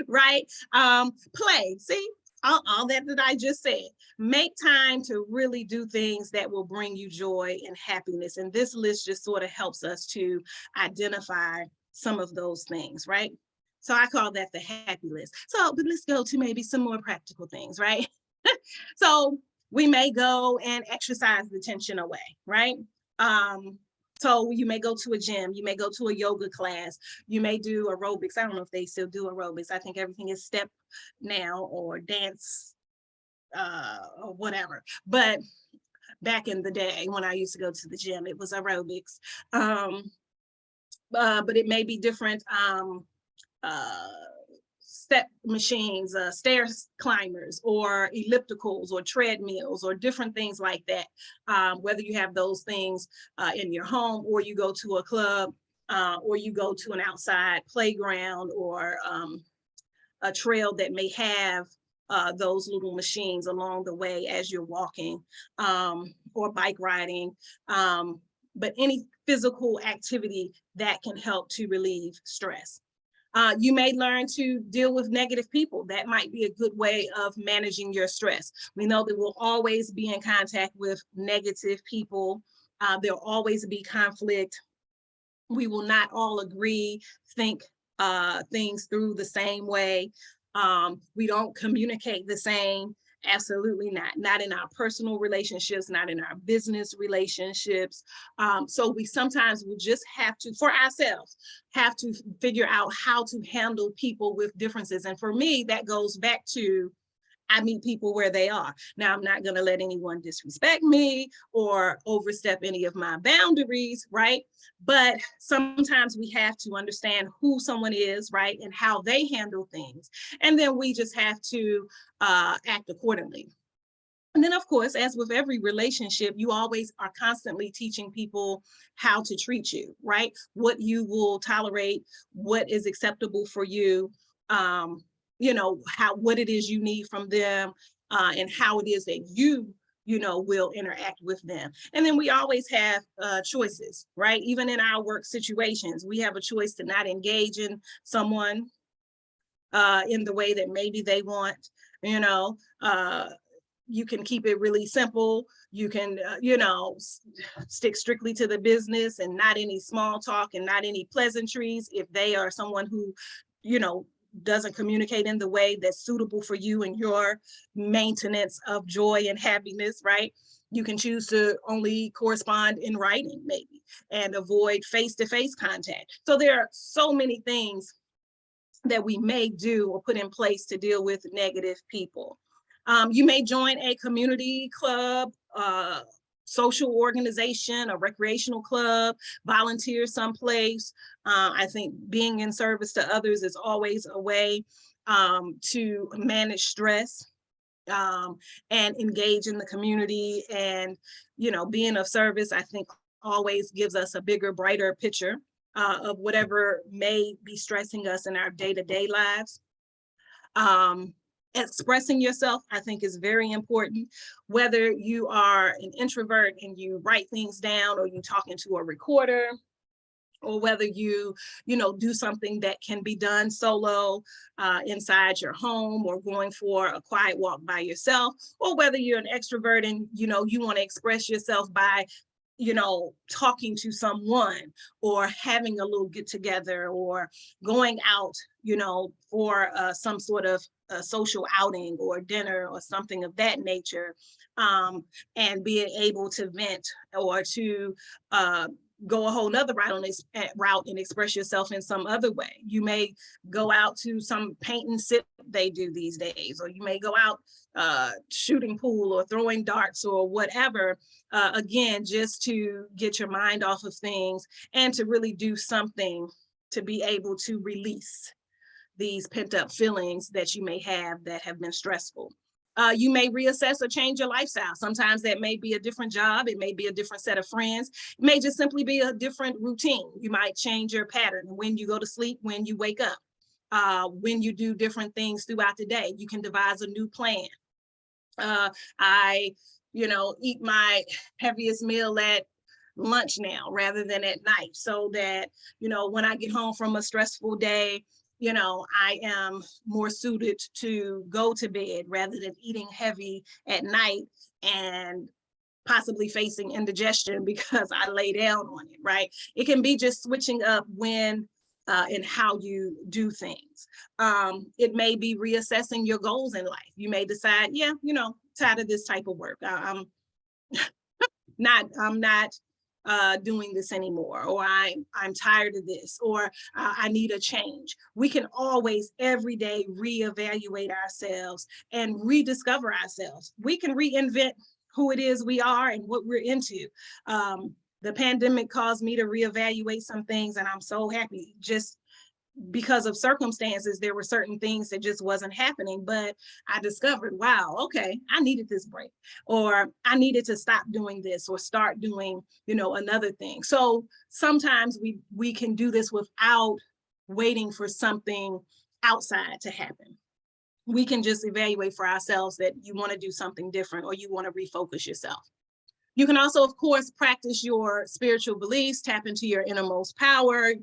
S10: Right? Play. See? All that I just said. Make time to really do things that will bring you joy and happiness. And this list just sort of helps us to identify some of those things, right? So I call that the happy list. So, but let's go to maybe some more practical things, right? So we may go and exercise the tension away, right? So you may go to a gym, you may go to a yoga class, you may do aerobics. I don't know if they still do aerobics. I think everything is step now, or dance, or whatever. But back in the day when I used to go to the gym, it was aerobics. But it may be different step machines, stair climbers, or ellipticals, or treadmills, or different things like that. Whether you have those things in your home, or you go to a club, or you go to an outside playground, or a trail that may have those little machines along the way as you're walking, or bike riding. But any physical activity that can help to relieve stress. You may learn to deal with negative people. That might be a good way of managing your stress. We know that we'll always be in contact with negative people. There'll always be conflict. We will not all agree, think things through the same way. We don't communicate the same. Absolutely not. Not in our personal relationships, not in our business relationships. So we sometimes will just have to, for ourselves, have to figure out how to handle people with differences. And for me, that goes back to, I meet people where they are. Now, I'm not going to let anyone disrespect me or overstep any of my boundaries, right? But sometimes we have to understand who someone is, right? And how they handle things. And then we just have to act accordingly. And then, of course, as with every relationship, you always are constantly teaching people how to treat you, right? What you will tolerate, what is acceptable for you. You know, what it is you need from them, and how it is that you will interact with them. And then we always have choices, right? Even in our work situations, we have a choice to not engage in someone in the way that maybe they want. You can keep it really simple. You can, stick strictly to the business and not any small talk and not any pleasantries if they are someone who, doesn't communicate in the way that's suitable for you and your maintenance of joy and happiness, right? You can choose to only correspond in writing maybe and avoid face-to-face contact. So there are so many things that we may do or put in place to deal with negative people. You may join a community club, social organization, a recreational club, volunteer someplace. I think being in service to others is always a way to manage stress and engage in the community. And, being of service, I think always gives us a bigger, brighter picture of whatever may be stressing us in our day-to-day lives. Expressing yourself, I think, is very important. Whether you are an introvert and you write things down, or you talk into a recorder, or whether you do something that can be done solo inside your home, or going for a quiet walk by yourself, or whether you're an extrovert and you want to express yourself by talking to someone, or having a little get together, or going out, for some sort of a social outing or dinner or something of that nature, and being able to vent or to go a whole nother route and express yourself in some other way. You may go out to some paint and sip they do these days, or you may go out shooting pool or throwing darts or whatever, again, just to get your mind off of things and to really do something to be able to release these pent-up feelings that you may have that have been stressful. You may reassess or change your lifestyle. Sometimes that may be a different job. It may be a different set of friends. It may just simply be a different routine. You might change your pattern, when you go to sleep, when you wake up, when you do different things throughout the day. You can devise a new plan. I eat my heaviest meal at lunch now rather than at night, so that, when I get home from a stressful day, I am more suited to go to bed rather than eating heavy at night and possibly facing indigestion because I lay down on it, right? It can be just switching up when and how you do things. It may be reassessing your goals in life. You may decide, yeah, tired of this type of work. I'm not doing this anymore, or I'm tired of this, or I need a change. We can always every day reevaluate ourselves and rediscover ourselves. We can reinvent who it is we are and what we're into. The pandemic caused me to reevaluate some things, and I'm so happy. Just because of circumstances, there were certain things that just wasn't happening, but I discovered, wow, okay, I needed this break, or I needed to stop doing this or start doing, another thing. So sometimes we can do this without waiting for something outside to happen. We can just evaluate for ourselves that you want to do something different, or you want to refocus yourself. You can also, of course, practice your spiritual beliefs, tap into your innermost power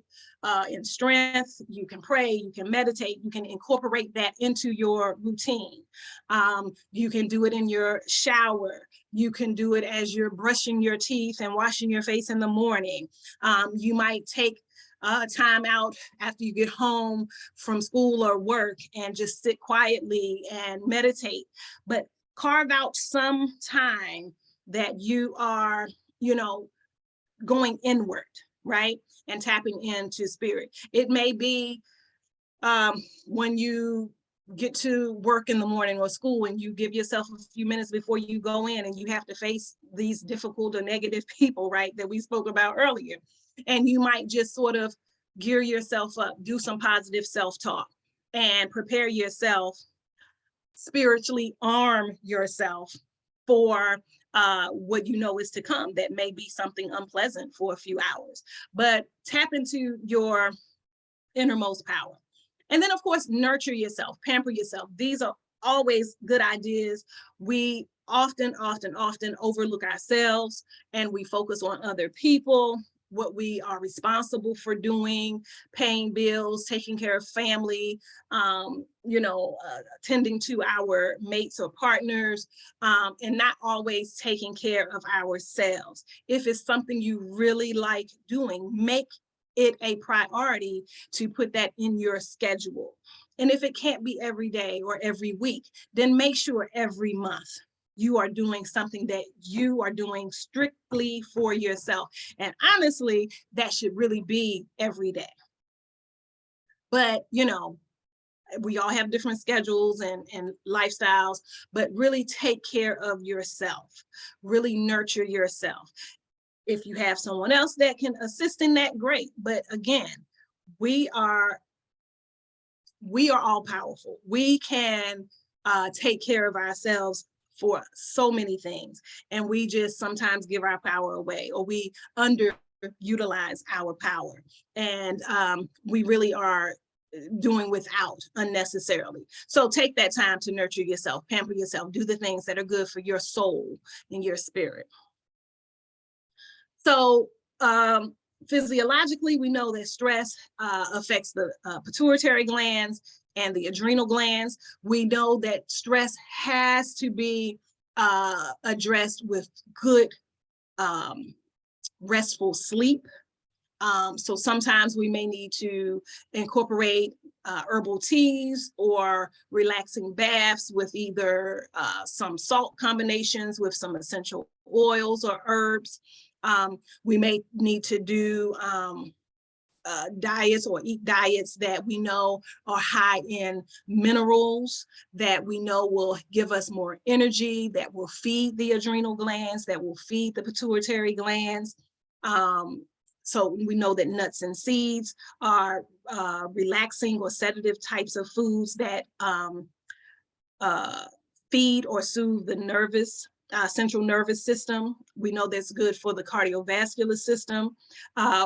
S10: and strength. You can pray, you can meditate, you can incorporate that into your routine. You can do it in your shower. You can do it as you're brushing your teeth and washing your face in the morning. You might take time out after you get home from school or work and just sit quietly and meditate. But carve out some time that you are, going inward, right? And tapping into spirit. It may be when you get to work in the morning or school and you give yourself a few minutes before you go in and you have to face these difficult or negative people, right, that we spoke about earlier. And you might just sort of gear yourself up, do some positive self-talk and prepare yourself, spiritually arm yourself for what you know is to come. That may be something unpleasant for a few hours, but tap into your innermost power. And then of course, nurture yourself, pamper yourself. These are always good ideas. We often overlook ourselves and we focus on other people, what we are responsible for doing, paying bills, taking care of family, tending to our mates or partners, and not always taking care of ourselves. If it's something you really like doing, make it a priority to put that in your schedule. And if it can't be every day or every week, then make sure every month you are doing something that you are doing strictly for yourself. And honestly, that should really be every day. But, we all have different schedules and lifestyles, but really take care of yourself, really nurture yourself. If you have someone else that can assist in that, great. But again, we are all powerful. We can take care of ourselves for so many things. And we just sometimes give our power away, or we underutilize our power. And we really are doing without unnecessarily. So take that time to nurture yourself, pamper yourself, do the things that are good for your soul and your spirit. So physiologically, we know that stress affects the pituitary glands and the adrenal glands. We know that stress has to be addressed with good restful sleep. So sometimes we may need to incorporate herbal teas or relaxing baths with either some salt combinations with some essential oils or herbs. We may need to do diets or eat diets that we know are high in minerals, that we know will give us more energy, that will feed the adrenal glands, that will feed the pituitary glands. So we know that nuts and seeds are relaxing or sedative types of foods that feed or soothe the central nervous system. We know that's good for the cardiovascular system.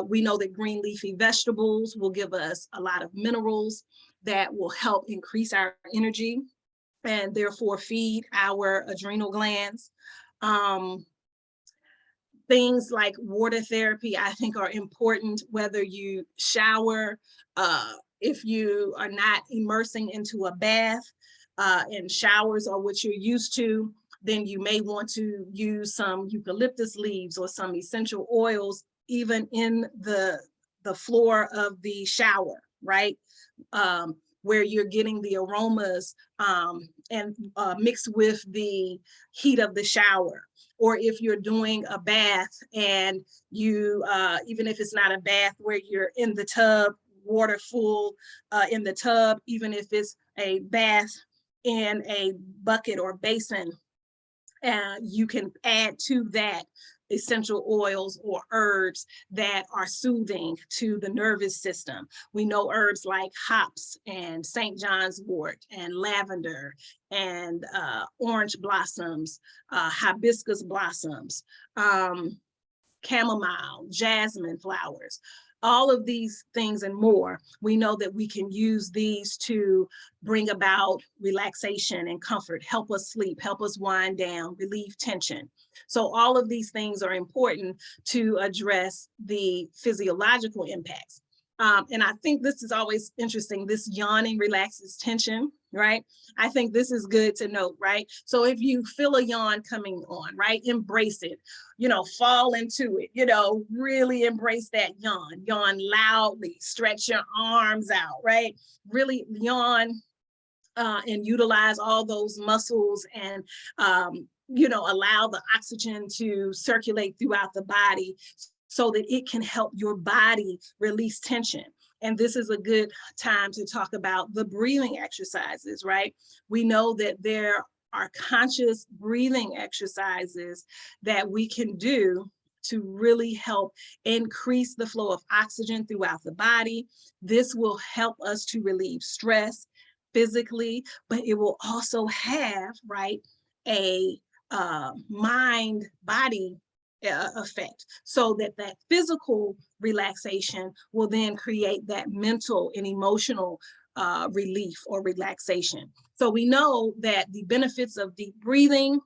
S10: We know that green leafy vegetables will give us a lot of minerals that will help increase our energy and therefore feed our adrenal glands. Things like water therapy, I think, are important, whether you shower, if you are not immersing into a bath, and showers are what you're used to, then you may want to use some eucalyptus leaves or some essential oils, even in the floor of the shower, right? Where you're getting the aromas and mixed with the heat of the shower. Or if you're doing a bath and you, even if it's not a bath where you're in the tub, water full in the tub, even if it's a bath in a bucket or basin, you can add to that essential oils or herbs that are soothing to the nervous system. We know herbs like hops and St. John's wort and lavender and orange blossoms, hibiscus blossoms, chamomile, jasmine flowers. all of these things and more, we know that we can use these to bring about relaxation and comfort, help us sleep, help us wind down, relieve tension. So all of these things are important to address the physiological impacts. And I think this is always interesting. This yawning relaxes tension, right? I think this is good to note, right? So if you feel a yawn coming on, right, embrace it, you know, fall into it, you know, really embrace that yawn, yawn loudly, stretch your arms out, right? Really yawn and utilize all those muscles and, you know, allow the oxygen to circulate throughout the body so that it can help your body release tension. And this is a good time to talk about the breathing exercises, right? We know that there are conscious breathing exercises that we can do to really help increase the flow of oxygen throughout the body. This will help us to relieve stress physically, but it will also have, right, a mind-body effect, so that that physical relaxation will then create that mental and emotional relief or relaxation. So we know that the benefits of deep breathing: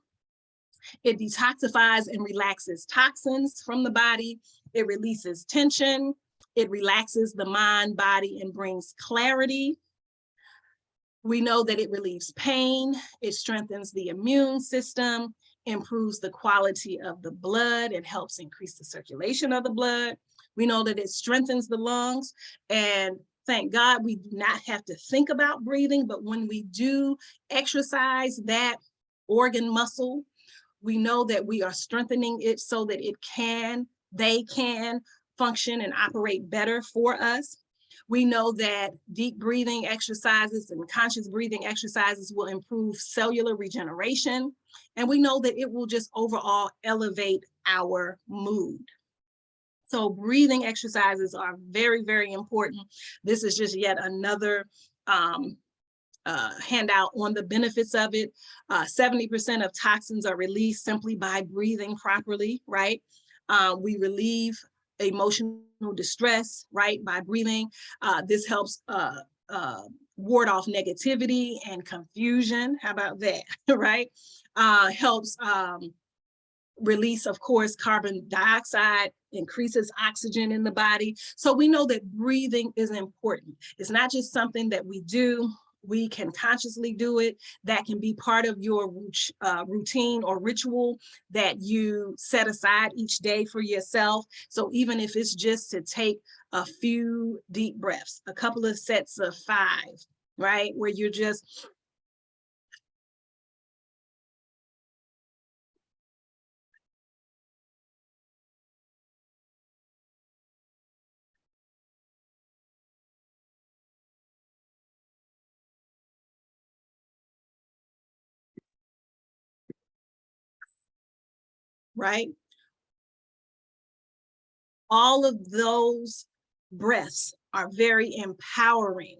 S10: it detoxifies and relaxes toxins from the body, it releases tension, it relaxes the mind, body, and brings clarity. We know that it relieves pain, it strengthens the immune system, improves the quality of the blood, it helps increase the circulation of the blood. We know that it strengthens the lungs, and thank God we do not have to think about breathing, but when we do exercise that organ muscle, we know that we are strengthening it so that they can function and operate better for us. We know that deep breathing exercises and conscious breathing exercises will improve cellular regeneration. And we know that it will just overall elevate our mood. So breathing exercises are very, very important. This is just yet another handout on the benefits of it. 70% of toxins are released simply by breathing properly, right? We relieve emotional distress, right, by breathing. This helps ward off negativity and confusion. How about that, right? Helps release, of course, carbon dioxide, increases oxygen in the body. So we know that breathing is important. It's not just something that we do. We can consciously do it. That can be part of your routine or ritual that you set aside each day for yourself. So even if it's just to take a few deep breaths, a couple of sets of 5, right? Where you're just right? All of those breaths are very empowering.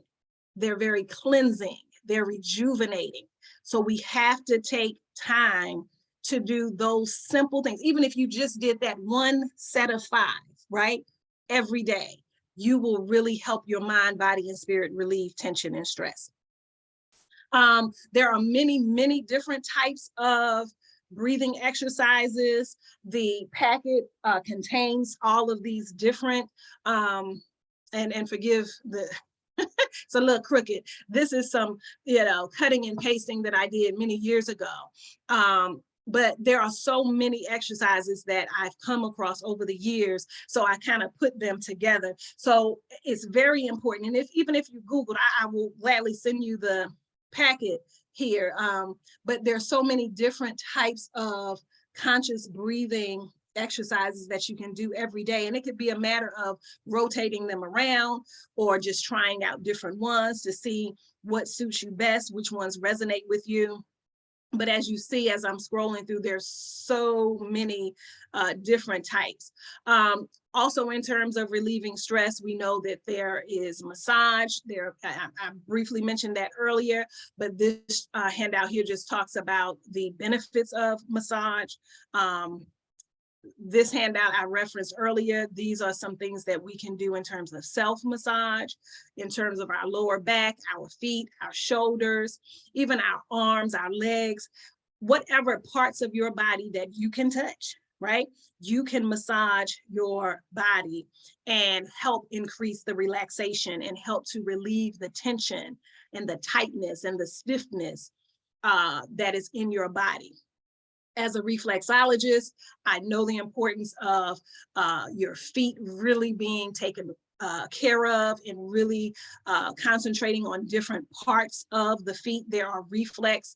S10: They're very cleansing. They're rejuvenating. So we have to take time to do those simple things. Even if you just did that one set of 5, right? Every day, you will really help your mind, body, and spirit relieve tension and stress. There are many, many different types of breathing exercises. The packet contains all of these different, and forgive the, it's a little crooked. This is some, you know, cutting and pasting that I did many years ago. But there are so many exercises that I've come across over the years, so I kind of put them together. So it's very important. And even if you Googled, I will gladly send you the packet here. But there's so many different types of conscious breathing exercises that you can do every day. And it could be a matter of rotating them around or just trying out different ones to see what suits you best, which ones resonate with you. But as you see, as I'm scrolling through, there's so many different types. Also, in terms of relieving stress, we know that there is massage. I briefly mentioned that earlier, but this handout here just talks about the benefits of massage. this handout I referenced earlier, these are some things that we can do in terms of self-massage, in terms of our lower back, our feet, our shoulders, even our arms, our legs, whatever parts of your body that you can touch, right? You can massage your body and help increase the relaxation and help to relieve the tension and the tightness and the stiffness that is in your body. As a reflexologist, I know the importance of your feet really being taken care of and really concentrating on different parts of the feet. There are reflex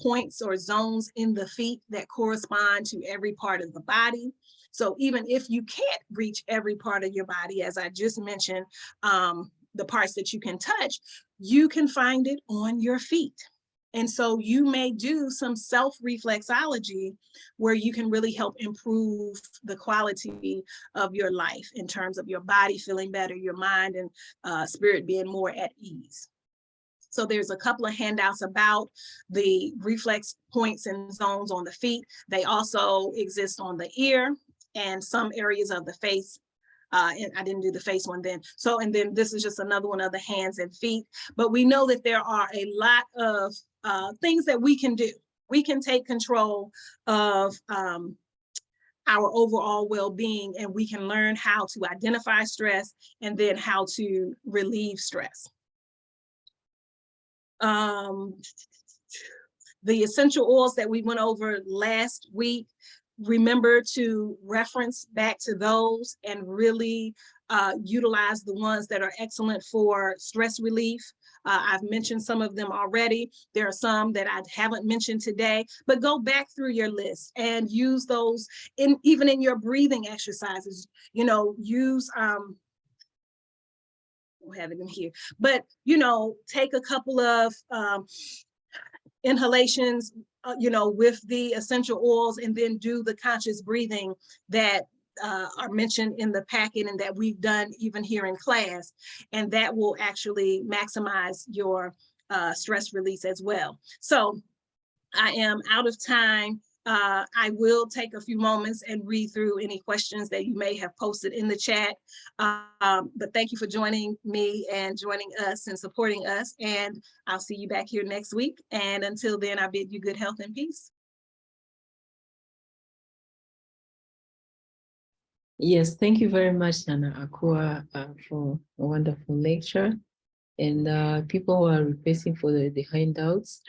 S10: points or zones in the feet that correspond to every part of the body. So even if you can't reach every part of your body, as I just mentioned, the parts that you can touch, you can find it on your feet. And so you may do some self-reflexology where you can really help improve the quality of your life in terms of your body feeling better, your mind and spirit being more at ease. So there's a couple of handouts about the reflex points and zones on the feet. They also exist on the ear and some areas of the face. And I didn't do the face one then. So, and then this is just another one of the hands and feet. But we know that there are a lot of things that we can do. We can take control of our overall well-being, and we can learn how to identify stress and then how to relieve stress. The essential oils that we went over last week, remember to reference back to those and really utilize the ones that are excellent for stress relief. I've mentioned some of them already. There are some that I haven't mentioned today, but go back through your list and use those even in your breathing exercises. You know, use, I don't have it in here, but, you know, take a couple of inhalations, you know, with the essential oils, and then do the conscious breathing that are mentioned in the packet and that we've done even here in class. And that will actually maximize your stress release as well. So I am out of time. I will take a few moments and read through any questions that you may have posted in the chat. But thank you for joining me and joining us and supporting us. And I'll see you back here next week. And until then, I bid you good health and peace.
S1: Yes, thank you very much, Nana Akua, for a wonderful lecture. And people who are requesting for the handouts,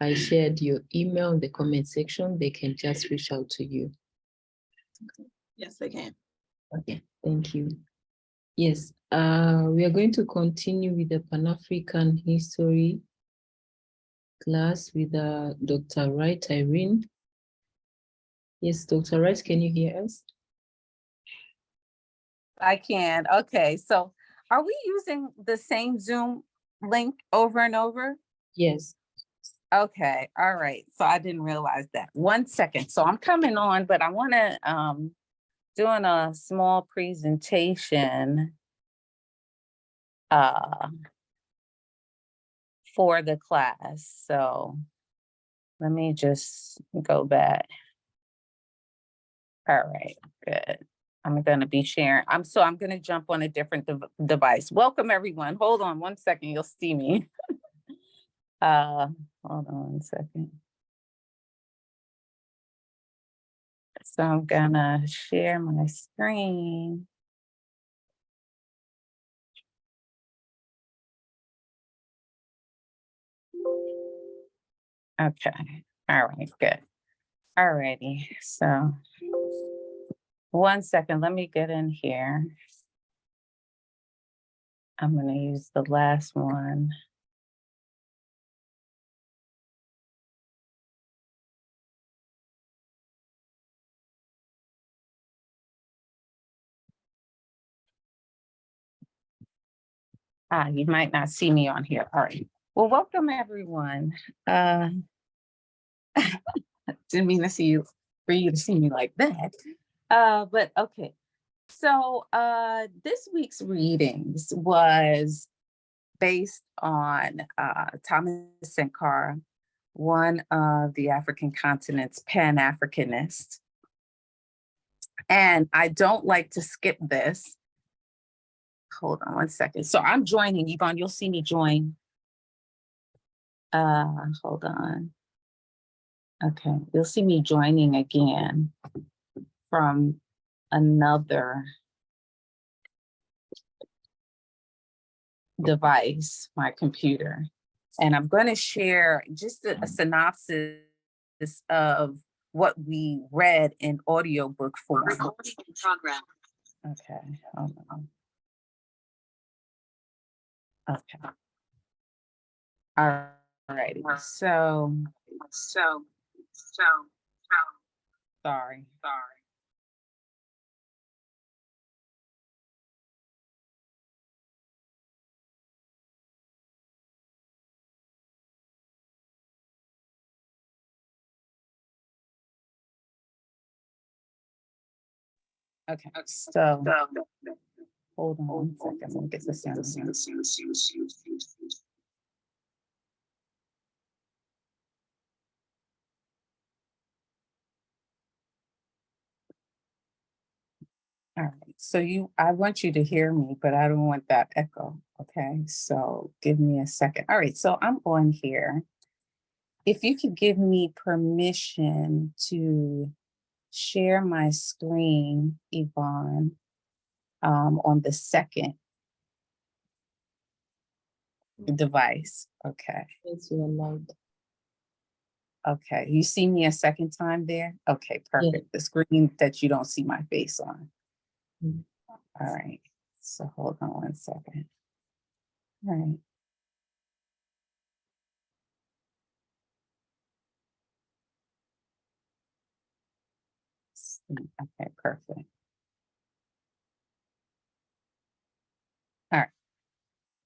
S1: I shared your email in the comment section. They can just reach out to you.
S10: Yes, they can.
S1: Okay, thank you. Yes, we are going to continue with the Pan-African History class with Dr. Wright Irene. Yes, Dr. Wright, can you hear us?
S11: I can. Okay, so are we using the same Zoom link over and over?
S1: Yes.
S11: Okay, all right. So I didn't realize that. 1 second. So I'm coming on, but I want to doing a small presentation for the class. So let me just go back. All right, good. I'm going to be sharing. I'm going to jump on a different device. Welcome everyone. Hold on 1 second. You'll see me. Hold on 1 second. So I'm gonna share my screen. Okay, all right, good. All righty, so 1 second, let me get in here. I'm gonna use the last one. You might not see me on here. All right. Well, welcome everyone. Didn't mean to see you, for you to see me like that. But okay. So this week's readings was based on Thomas Sankara, one of the African continent's Pan-Africanists. And I don't like to skip this. Hold on one second. So I'm joining, Yvonne, you'll see me join. Hold on. Okay, you'll see me joining again from another device, my computer. And I'm going to share just a synopsis of what we read in audiobook form.
S12: Recording in progress.
S11: Okay, hold on. Okay. All righty. So sorry. Okay, so hold on one second. Let me get this down here. All right, so I want you to hear me, but I don't want that echo, okay? So give me a second. All right, so I'm on here. If you could give me permission to share my screen, Yvonne, on the second device, okay?
S1: Yes, you are loud.
S11: Okay, you see me a second time there? Okay, perfect. The screen that you don't see my face on.
S1: Mhm.
S11: All right, so hold on one second. All right. Okay, perfect. All right.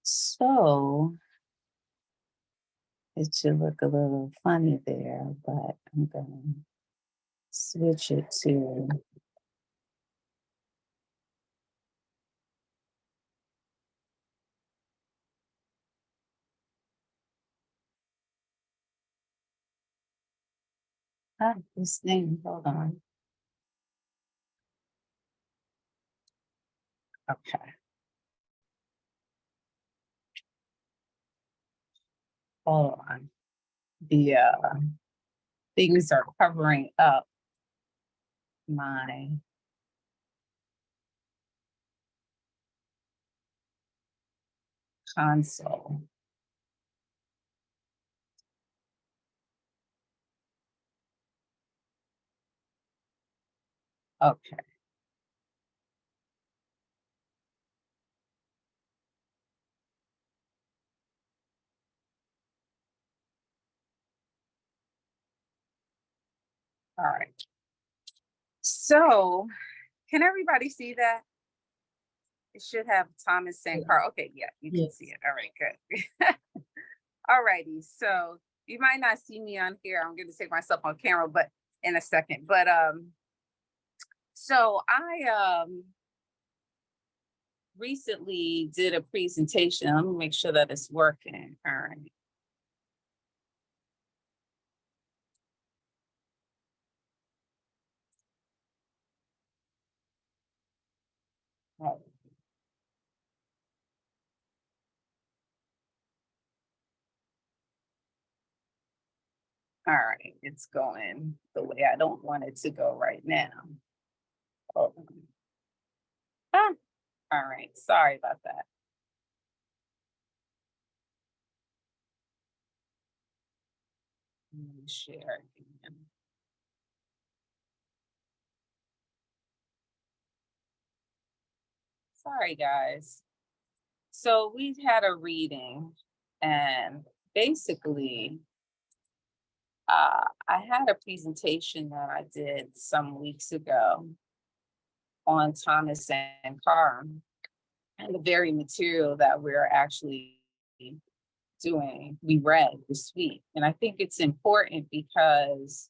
S11: So it should look a little funny there, but I'm gonna switch it to this thing. Hold on. Okay. Hold on. The things are covering up my console. Okay. All right. So can everybody see that? It should have Thomas Sankar. Okay, yeah, you can see it. All right, good. All righty. So you might not see me on here. I'm going to take myself on camera, but in a second. But so I recently did a presentation. Let me make sure that it's working. All right. Oh. All right, it's going the way I don't want it to go right now. Hold on. Ah, all right, sorry about that. Let me share again. Sorry, guys. So we had a reading, and basically, I had a presentation that I did some weeks ago on Thomas Sankar and the very material that we're actually doing, we read this week. And I think it's important because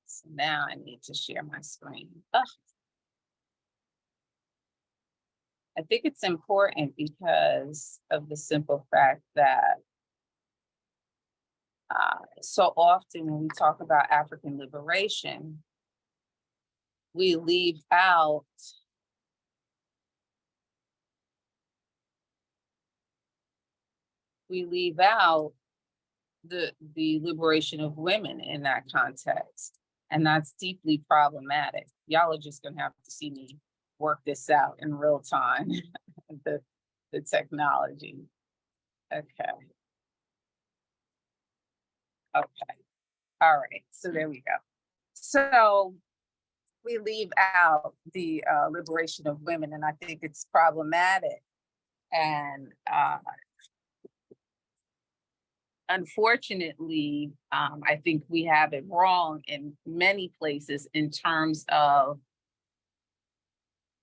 S11: so now I need to share my screen. Ugh. I think it's important because of the simple fact that So often when we talk about African liberation, we leave out the liberation of women in that context. And that's deeply problematic. Y'all are just gonna have to see me work this out in real time, the technology. Okay. Okay. All right, so there we go. So we leave out the liberation of women, and I think it's problematic. And unfortunately, I think we have it wrong in many places in terms of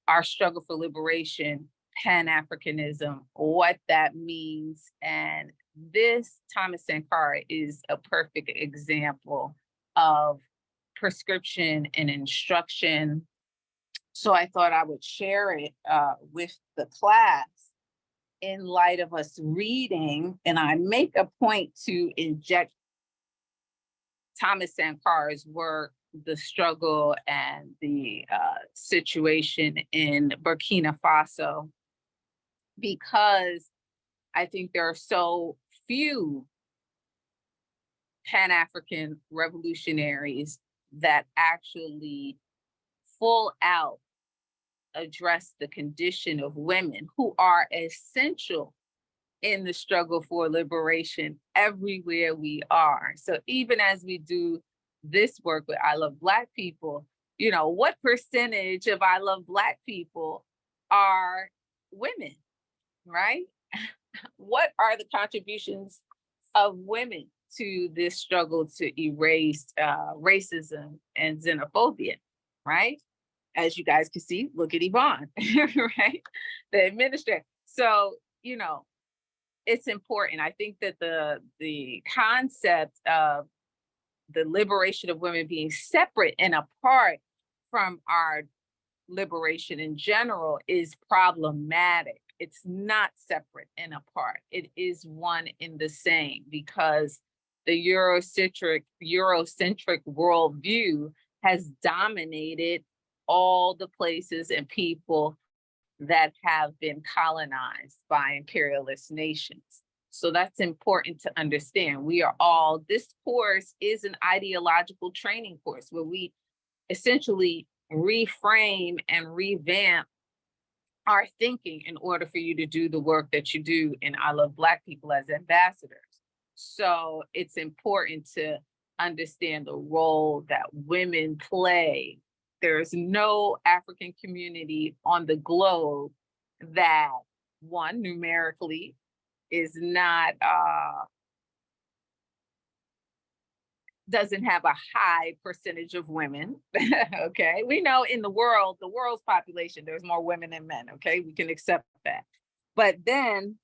S11: our struggle for liberation, Pan-Africanism, what that means. And this, Thomas Sankara is a perfect example of prescription and instruction. So I thought I would share it with the class in light of us reading, and I make a point to inject Thomas Sankara's work, the struggle and the situation in Burkina Faso, because I think there are so few Pan-African revolutionaries that actually full out address the condition of women who are essential in the struggle for liberation everywhere we are. So even as we do this work with I Love Black People, you know, what percentage of I Love Black People are women, right? What are the contributions of women to this struggle to erase racism and xenophobia, right? As you guys can see, look at Yvonne, right? The administrator. So, you know, it's important. I think that the concept of the liberation of women being separate and apart from our liberation in general is problematic. It's not separate and apart. It is one in the same, because the Eurocentric worldview has dominated all the places and people that have been colonized by imperialist nations. So that's important to understand. This course is an ideological training course where we essentially reframe and revamp our thinking in order for you to do the work that you do in I Love Black People as ambassadors. So it's important to understand the role that women play. There's no African community on the globe that, one, numerically is not, doesn't have a high percentage of women, okay? We know in the world's population, there's more women than men, okay? We can accept that. But then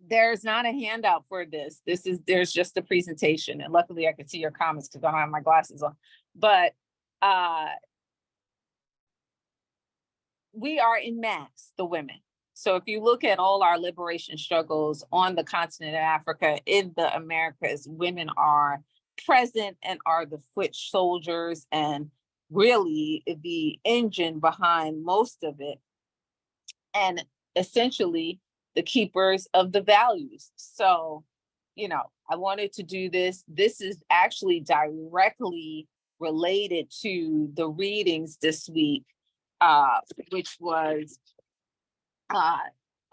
S11: there's not a handout for this. There's just a presentation. And luckily I can see your comments because I don't have my glasses on. But we are in mass, the women. So if you look at all our liberation struggles on the continent of Africa, in the Americas, women are present and are the foot soldiers and really the engine behind most of it, and essentially the keepers of the values. So, you know, I wanted to do this. This is actually directly related to the readings this week, which was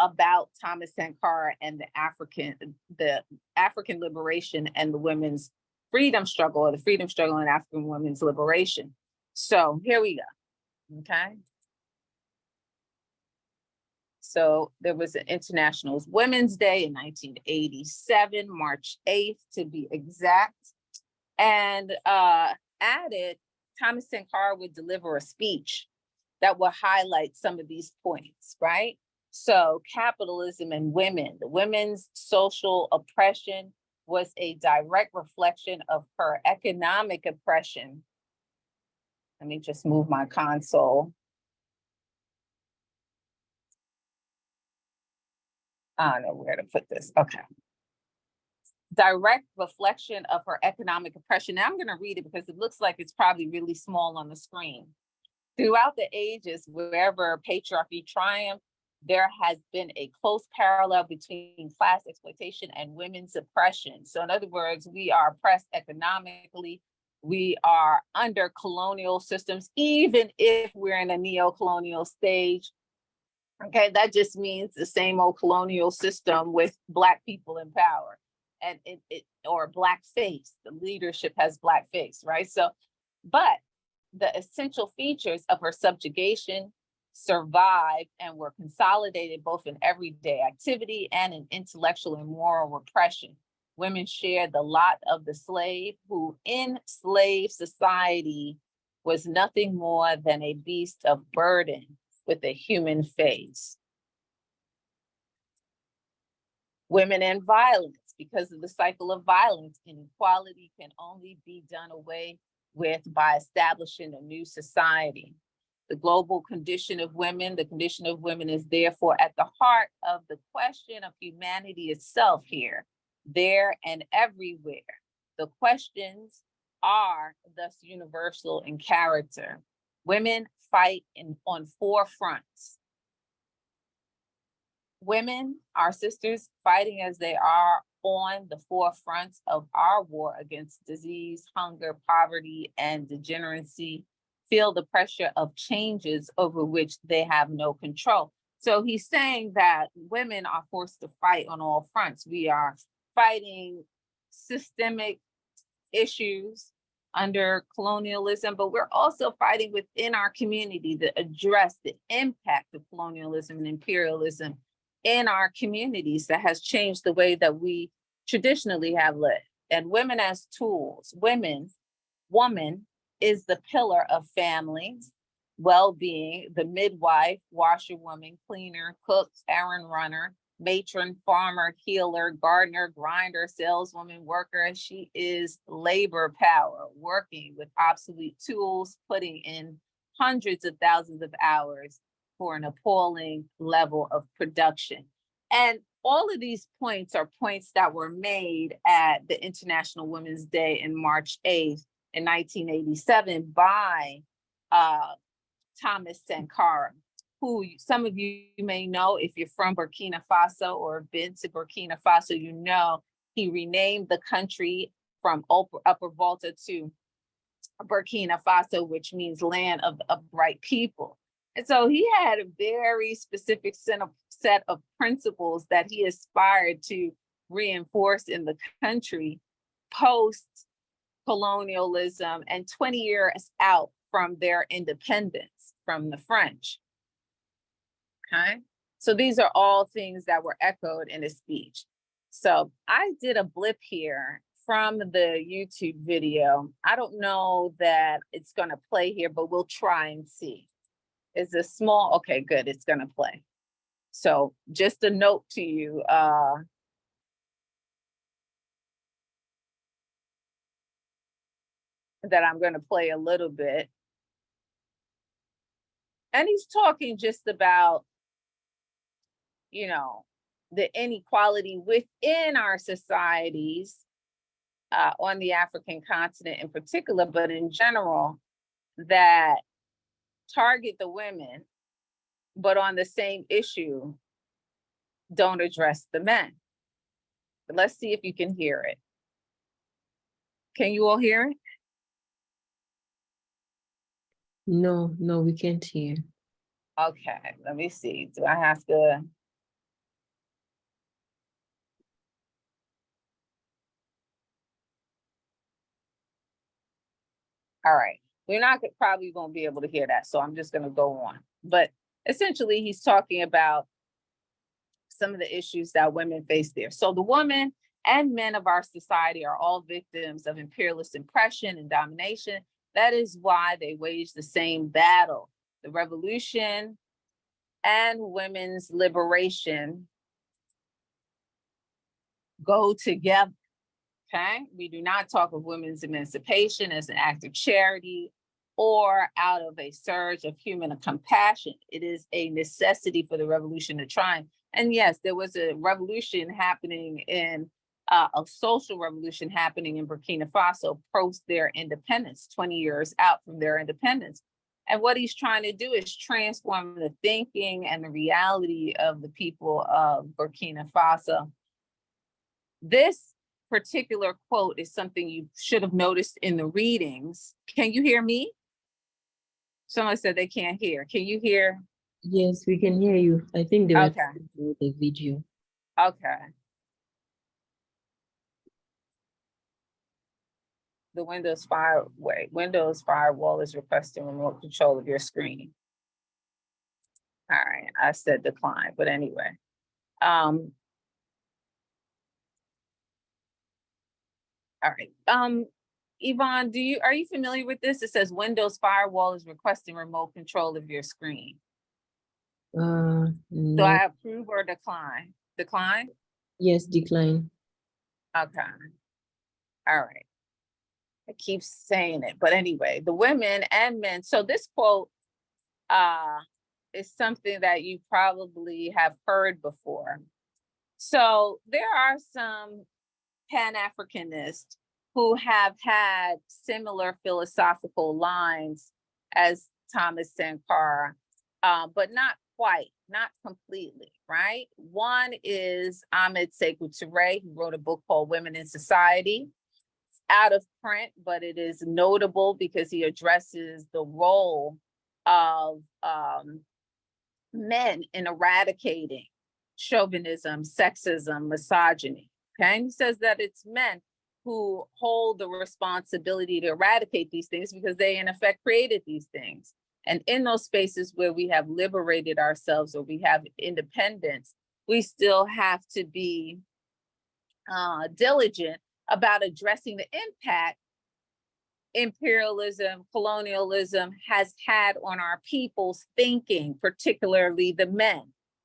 S11: about Thomas Sankara and the African liberation and the women's freedom struggle, or the freedom struggle and African women's liberation. So here we go, okay? So there was an International Women's Day in 1987, March 8th to be exact. And added, Thomas Sankara would deliver a speech that will highlight some of these points, right? So capitalism and women, the women's social oppression was a direct reflection of her economic oppression. Let me just move my console. I don't know where to put this, okay. direct reflection of her economic oppression. Now I'm going to read it because it looks like it's probably really small on the screen. Throughout the ages, wherever patriarchy triumphed, there has been a close parallel between class exploitation and women's oppression. So in other words, we are oppressed economically. We are under colonial systems, even if we're in a neo-colonial stage. Okay, that just means the same old colonial system with Black people in power, and or Black face. The leadership has Black face, right? So, but the essential features of her subjugation survived and were consolidated both in everyday activity and in intellectual and moral repression. Women shared the lot of the slave, who in slave society was nothing more than a beast of burden with a human face. Women and violence. Because of the cycle of violence, inequality can only be done away with by establishing a new society. The global condition of women, the condition of women is therefore at the heart of the question of humanity itself here, there and everywhere. The questions are thus universal in character. Women fight on 4 fronts. Women, our sisters, fighting as they are on the 4 fronts of our war against disease, hunger, poverty, and degeneracy, feel the pressure of changes over which they have no control. So he's saying that women are forced to fight on all fronts. We are fighting systemic issues under colonialism, but we're also fighting within our community to address the impact of colonialism and imperialism in our communities that has changed the way that we traditionally have lived. And women as tools, woman is the pillar of families, well-being, the midwife, washerwoman, cleaner, cook, errand runner, matron, farmer, healer, gardener, grinder, saleswoman, worker. She is labor power, working with obsolete tools, putting in hundreds of thousands of hours for an appalling level of production. And all of these points are points that were made at the International Women's Day in March 8th in 1987 by Thomas Sankara, who some of you may know if you're from Burkina Faso or been to Burkina Faso, you know he renamed the country from Upper Volta to Burkina Faso, which means land of the upright people. And so he had a very specific set of principles that he aspired to reinforce in the country post-colonialism and 20 years out from their independence from the French. Okay, so these are all things that were echoed in his speech. So I did a blip here from the YouTube video. I don't know that it's going to play here, but we'll try and see. It's a small, okay, good, it's going to play. So just a note to you, that I'm going to play a little bit. And he's talking just about, you know, the inequality within our societies on the African continent in particular, but in general, that target the women, but on the same issue, don't address the men. But let's see if you can hear it. Can you all hear it?
S1: No, we can't hear.
S11: Okay, let me see. Do I have to? All right, we're not probably going to be able to hear that, so I'm just going to go on. But essentially, he's talking about some of the issues that women face there. So the women and men of our society are all victims of imperialist oppression and domination. That is why they wage the same battle. The revolution and women's liberation go together. Okay, we do not talk of women's emancipation as an act of charity or out of a surge of human compassion. It is a necessity for the revolution to triumph. And yes, there was a revolution happening in a social revolution happening in Burkina Faso post their independence, 20 years out from their independence. And what he's trying to do is transform the thinking and the reality of the people of Burkina Faso. This particular quote is something you should have noticed in the readings. Can you hear me? Someone said they can't hear. Can you hear?
S1: Yes, we can hear you. I think they were
S11: Okay.
S1: through the video.
S11: Okay. The Windows firewall is requesting remote control of your screen. All right, I said decline, but anyway. All right. Yvonne, are you familiar with this? It says Windows firewall is requesting remote control of your screen.
S1: No.
S11: So I approve or decline? Decline?
S1: Yes, decline.
S11: Okay. All right. I keep saying it, but anyway, the women and men. So this quote is something that you probably have heard before. So there are some Pan-Africanists who have had similar philosophical lines as Thomas Sankara, but not quite, not completely, right? One is Ahmed Sekou Touré, who wrote a book called Women in Society. It's out of print, but it is notable because he addresses the role of men in eradicating chauvinism, sexism, misogyny. Okay, and he says that it's men who hold the responsibility to eradicate these things because they in effect created these things. And in those spaces where we have liberated ourselves or we have independence, we still have to be diligent about addressing the impact imperialism, colonialism has had on our people's thinking, particularly the men,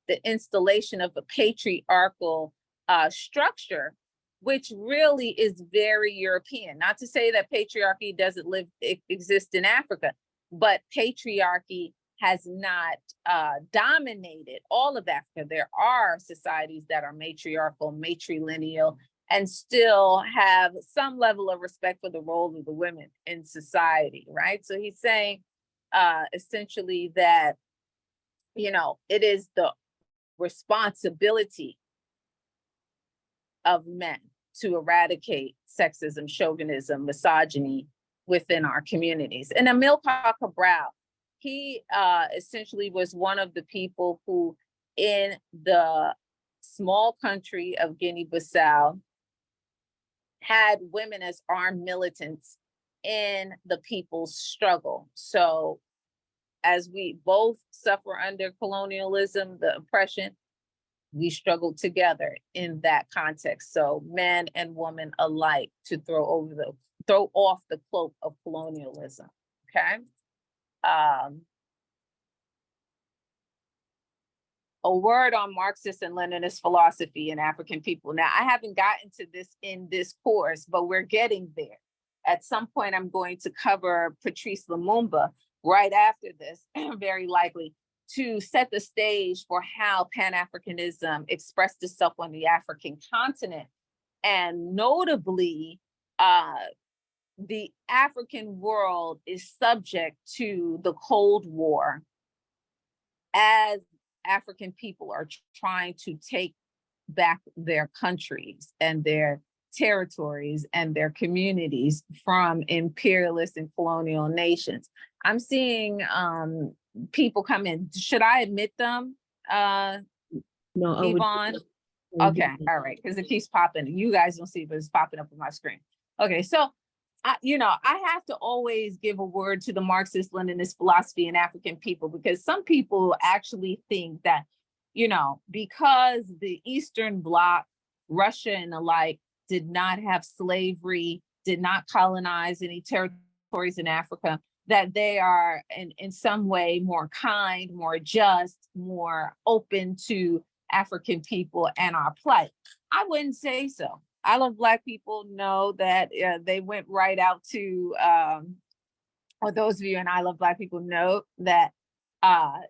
S11: the installation of a patriarchal structure, which really is very European. Not to say that patriarchy doesn't exist in Africa, but patriarchy has not dominated all of Africa. There are societies that are matriarchal, matrilineal, and still have some level of respect for the role of the women in society, right? So he's saying essentially that, you know, it is the responsibility of men to eradicate sexism, chauvinism, misogyny within our communities. And Amilcar Cabral, he essentially was one of the people who in the small country of Guinea-Bissau had women as armed militants in the people's struggle. So as we both suffer under colonialism, the oppression, we struggled together in that context. So man and woman alike to throw off the cloak of colonialism, okay? A word on Marxist and Leninist philosophy in African people. Now, I haven't gotten to this in this course, but we're getting there. At some point, I'm going to cover Patrice Lumumba right after this, very likely, to set the stage for how Pan-Africanism expressed itself on the African continent. And notably, the African world is subject to the Cold War as African people are trying to take back their countries and their territories and their communities from imperialist and colonial nations. I'm seeing people come in. Should I admit them,
S1: No,
S11: Yvonne? Okay, all right, because it keeps popping. You guys don't see it, but it's popping up on my screen. Okay, so I have to always give a word to the Marxist Leninist philosophy in African people, because some people actually think that, you know, because the Eastern Bloc, Russia and the like, did not have slavery, did not colonize any territories in Africa, that they are in some way more kind, more just, more open to African people and our plight. I wouldn't say so. I Love Black people know that they went right out to, or those of you in I Love Black people know that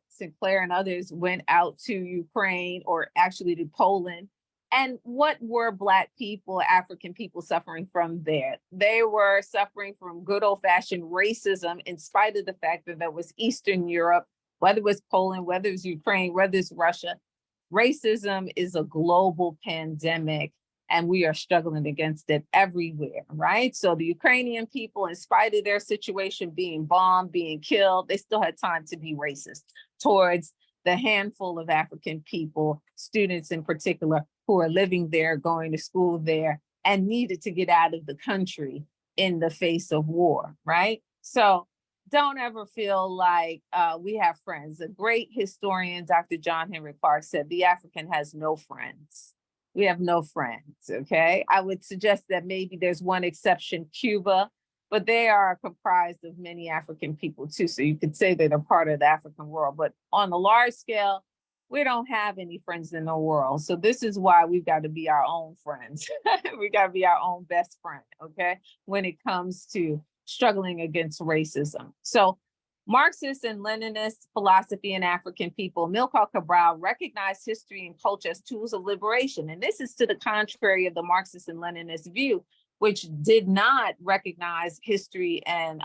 S11: Sinclair and others went out to Ukraine, or actually to Poland, And what were Black people, African people suffering from there? They were suffering from good old-fashioned racism, in spite of the fact that that was Eastern Europe, whether it was Poland, whether it's Ukraine, whether it's Russia. Racism is a global pandemic, and we are struggling against it everywhere, right? So the Ukrainian people, in spite of their situation being bombed, being killed, they still had time to be racist towards the handful of African people, students in particular, who are living there, going to school there, and needed to get out of the country in the face of war, right? So don't ever feel like we have friends. A great historian, Dr. John Henry Clark, said the African has no friends. We have no friends, okay? I would suggest that maybe there's one exception, Cuba, but they are comprised of many African people too. So you could say that they're part of the African world, but on a large scale, we don't have any friends in the world. So this is why we've got to be our own friends. We got to be our own best friend, okay? When it comes to struggling against racism. So Marxist and Leninist philosophy in African people, Amilcar Cabral recognized history and culture as tools of liberation. And this is to the contrary of the Marxist and Leninist view, which did not recognize history and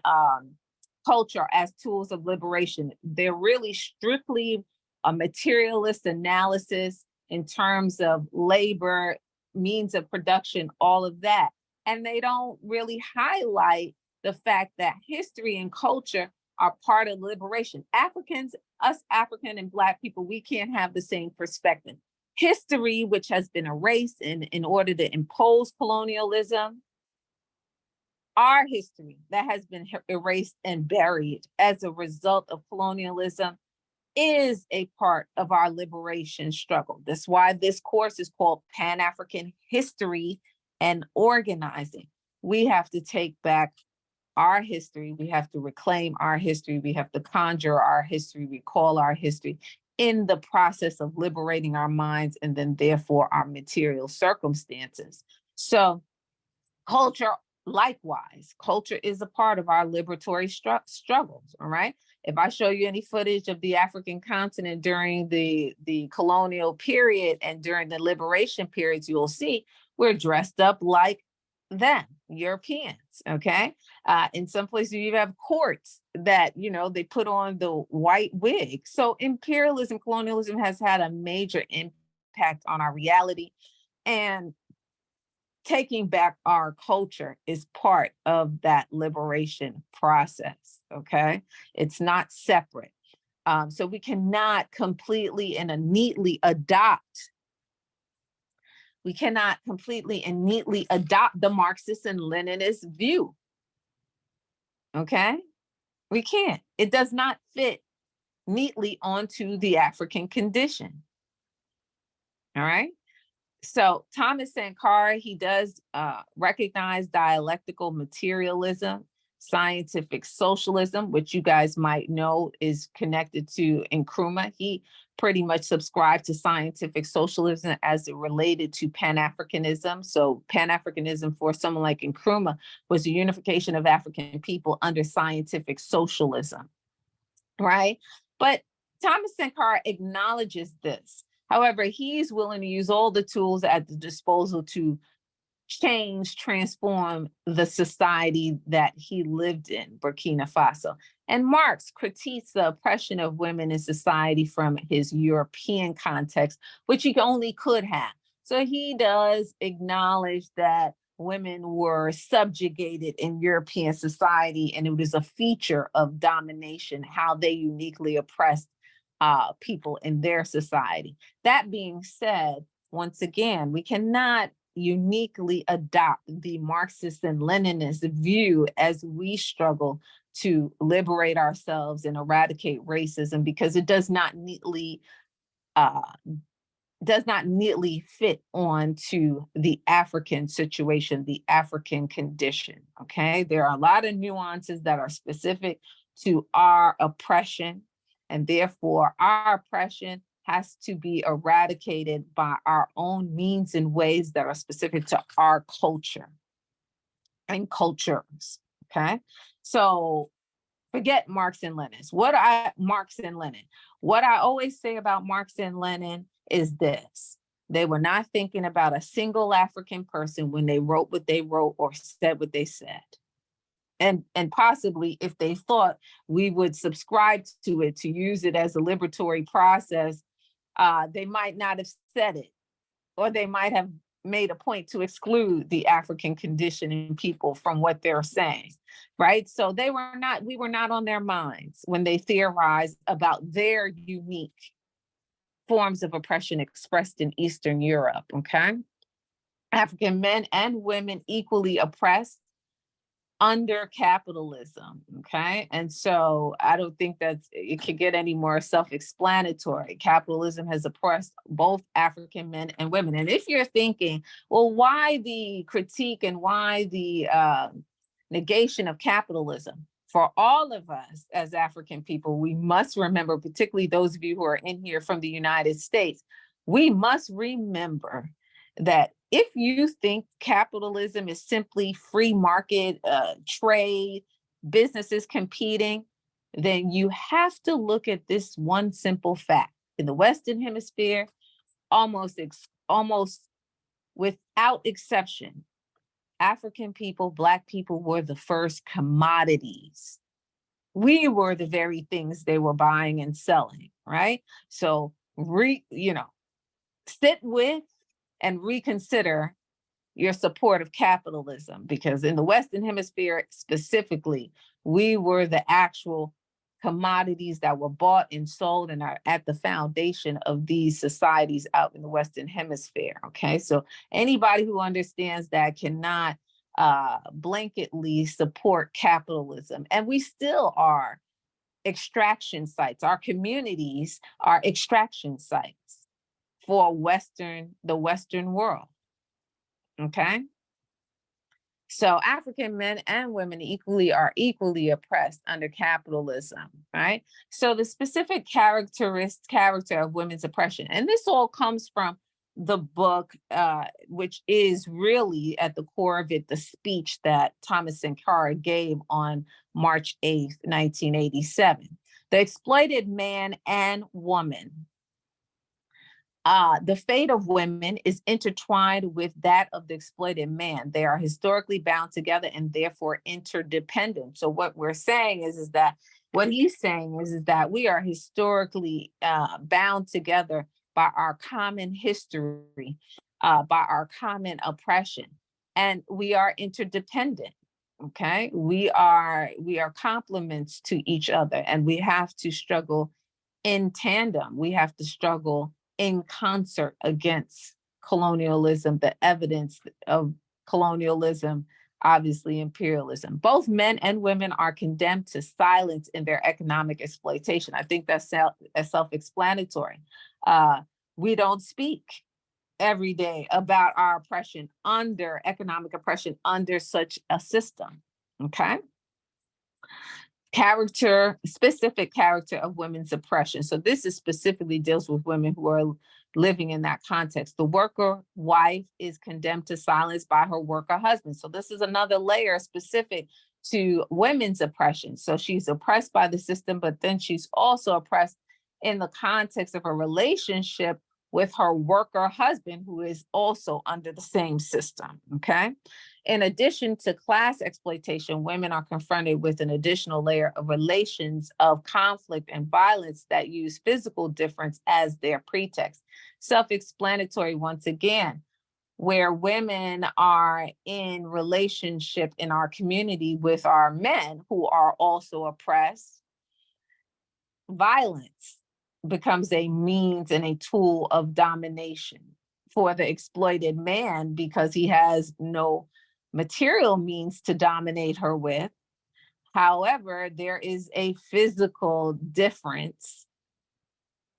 S11: culture as tools of liberation. They're really strictly a materialist analysis in terms of labor, means of production, all of that. And they don't really highlight the fact that history and culture are part of liberation. Africans, us African and Black people, we can't have the same perspective. History, which has been erased in order to impose colonialism, our history that has been erased and buried as a result of colonialism is a part of our liberation struggle. That's why this course is called Pan-African History and Organizing. We have to take back our history. We have to reclaim our history. We have to conjure our history, recall our history in the process of liberating our minds and then therefore our material circumstances. So culture, likewise, culture is a part of our liberatory struggles, all right? If I show you any footage of the African continent during the colonial period and during the liberation periods, you'll see we're dressed up like them, Europeans, okay? In some places you have courts that, you know, they put on the white wig. So imperialism, colonialism has had a major impact on our reality, and taking back our culture is part of that liberation process, okay? It's not separate. So we cannot completely and neatly adopt the Marxist and Leninist view, okay? We can't. It does not fit neatly onto the African condition, all right? So Thomas Sankara, he does recognize dialectical materialism, scientific socialism, which you guys might know is connected to Nkrumah. He pretty much subscribed to scientific socialism as it related to Pan-Africanism. So Pan-Africanism for someone like Nkrumah was the unification of African people under scientific socialism, right? But Thomas Sankara acknowledges this. However, he's willing to use all the tools at the disposal to change, transform the society that he lived in, Burkina Faso. And Marx critiques the oppression of women in society from his European context, which he only could have. So he does acknowledge that women were subjugated in European society, and it was a feature of domination, how they uniquely oppressed people in their society. That being said, once again, we cannot uniquely adopt the Marxist and Leninist view as we struggle to liberate ourselves and eradicate racism, because it does not neatly fit onto the African situation, the African condition, okay? There are a lot of nuances that are specific to our oppression, and therefore our oppression has to be eradicated by our own means and ways that are specific to our culture and cultures, okay? So forget Marx and Lenin. What I always say about Marx and Lenin is this: They were not thinking about a single African person when they wrote what they wrote or said what they said. And possibly if they thought we would subscribe to it, to use it as a liberatory process, they might not have said it, or they might have made a point to exclude the African condition in people from what they're saying, right? So we were not on their minds when they theorized about their unique forms of oppression expressed in Eastern Europe, okay? African men and women equally oppressed under capitalism, okay? And so I don't think that it could get any more self-explanatory. Capitalism has oppressed both African men and women. And if you're thinking, well, why the critique and why the negation of capitalism? For all of us as African people, we must remember, particularly those of you who are in here from the United States, we must remember that if you think capitalism is simply free market, trade, businesses competing, then you have to look at this one simple fact. In the Western Hemisphere, almost without exception, African people, Black people were the first commodities. We were the very things they were buying and selling, right? So, sit with and reconsider your support of capitalism, because in the Western Hemisphere specifically, we were the actual commodities that were bought and sold and are at the foundation of these societies out in the Western Hemisphere, okay? So anybody who understands that cannot blanketly support capitalism. And we still are extraction sites. Our communities are extraction sites for the Western world, okay? So African men and women are equally oppressed under capitalism, right? So the specific character of women's oppression, and this all comes from the book, which is really at the core of it, the speech that Thomas Sankara gave on March 8th, 1987. The exploited man and woman. The fate of women is intertwined with that of the exploited man. They are historically bound together and therefore interdependent. So what we're saying is that what he's saying is that we are historically bound together by our common history, by our common oppression, and we are interdependent. Okay, we are complements to each other, and we have to struggle in tandem. We have to struggle in concert against colonialism, the evidence of colonialism, obviously imperialism. Both men and women are condemned to silence in their economic exploitation. I think that's self-explanatory. We don't speak every day about our oppression economic oppression under such a system, okay? Specific character of women's oppression. So this is specifically deals with women who are living in that context. The worker wife is condemned to silence by her worker husband. So this is another layer specific to women's oppression. So she's oppressed by the system, but then she's also oppressed in the context of a relationship with her worker husband, who is also under the same system, okay? In addition to class exploitation, women are confronted with an additional layer of relations of conflict and violence that use physical difference as their pretext. Self-explanatory once again, where women are in relationship in our community with our men who are also oppressed, violence becomes a means and a tool of domination for the exploited man because he has no material means to dominate her with. However, there is a physical difference,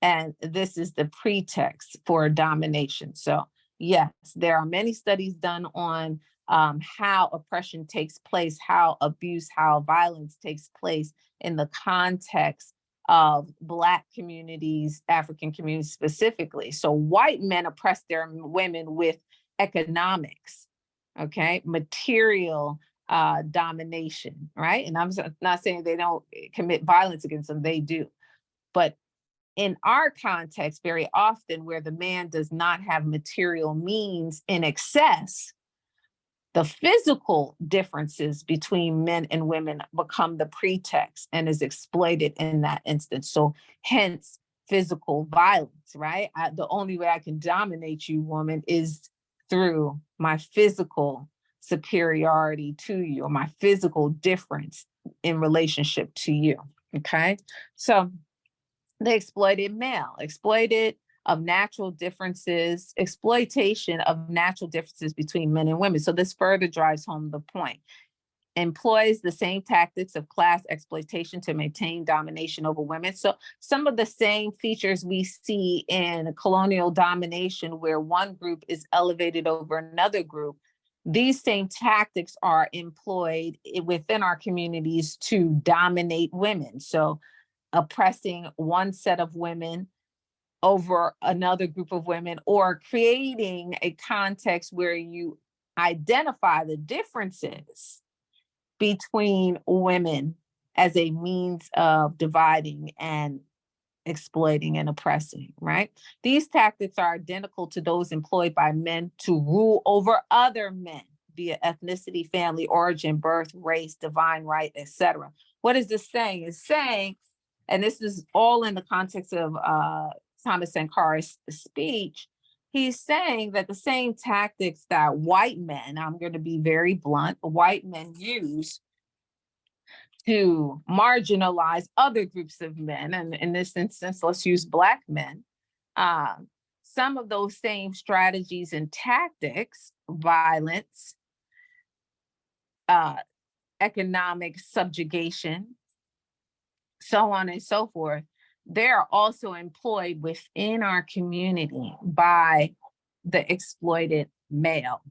S11: and this is the pretext for domination. So yes, there are many studies done on how oppression takes place, how abuse, how violence takes place in the context of Black communities, African communities specifically. So white men oppress their women with economics, okay, material domination, right? And I'm not saying they don't commit violence against them, they do. But in our context, very often where the man does not have material means in excess, the physical differences between men and women become the pretext and is exploited in that instance. So hence physical violence, right? The only way I can dominate you, woman, is through my physical superiority to you, or my physical difference in relationship to you, okay? So the exploited male, exploitation of natural differences between men and women. So this further drives home the point. Employs the same tactics of class exploitation to maintain domination over women. So some of the same features we see in colonial domination, where one group is elevated over another group, these same tactics are employed within our communities to dominate women. So oppressing one set of women over another group of women, or creating a context where you identify the differences between women as a means of dividing and exploiting and oppressing, right? These tactics are identical to those employed by men to rule over other men via ethnicity, family, origin, birth, race, divine right, etc. What is this saying? It's saying, and this is all in the context of Thomas Sankar's speech, he's saying that the same tactics that white men, I'm going to be very blunt, white men use to marginalize other groups of men, and in this instance, let's use Black men. Some of those same strategies and tactics, violence, economic subjugation, so on and so forth, they're also employed within our community by the exploited male,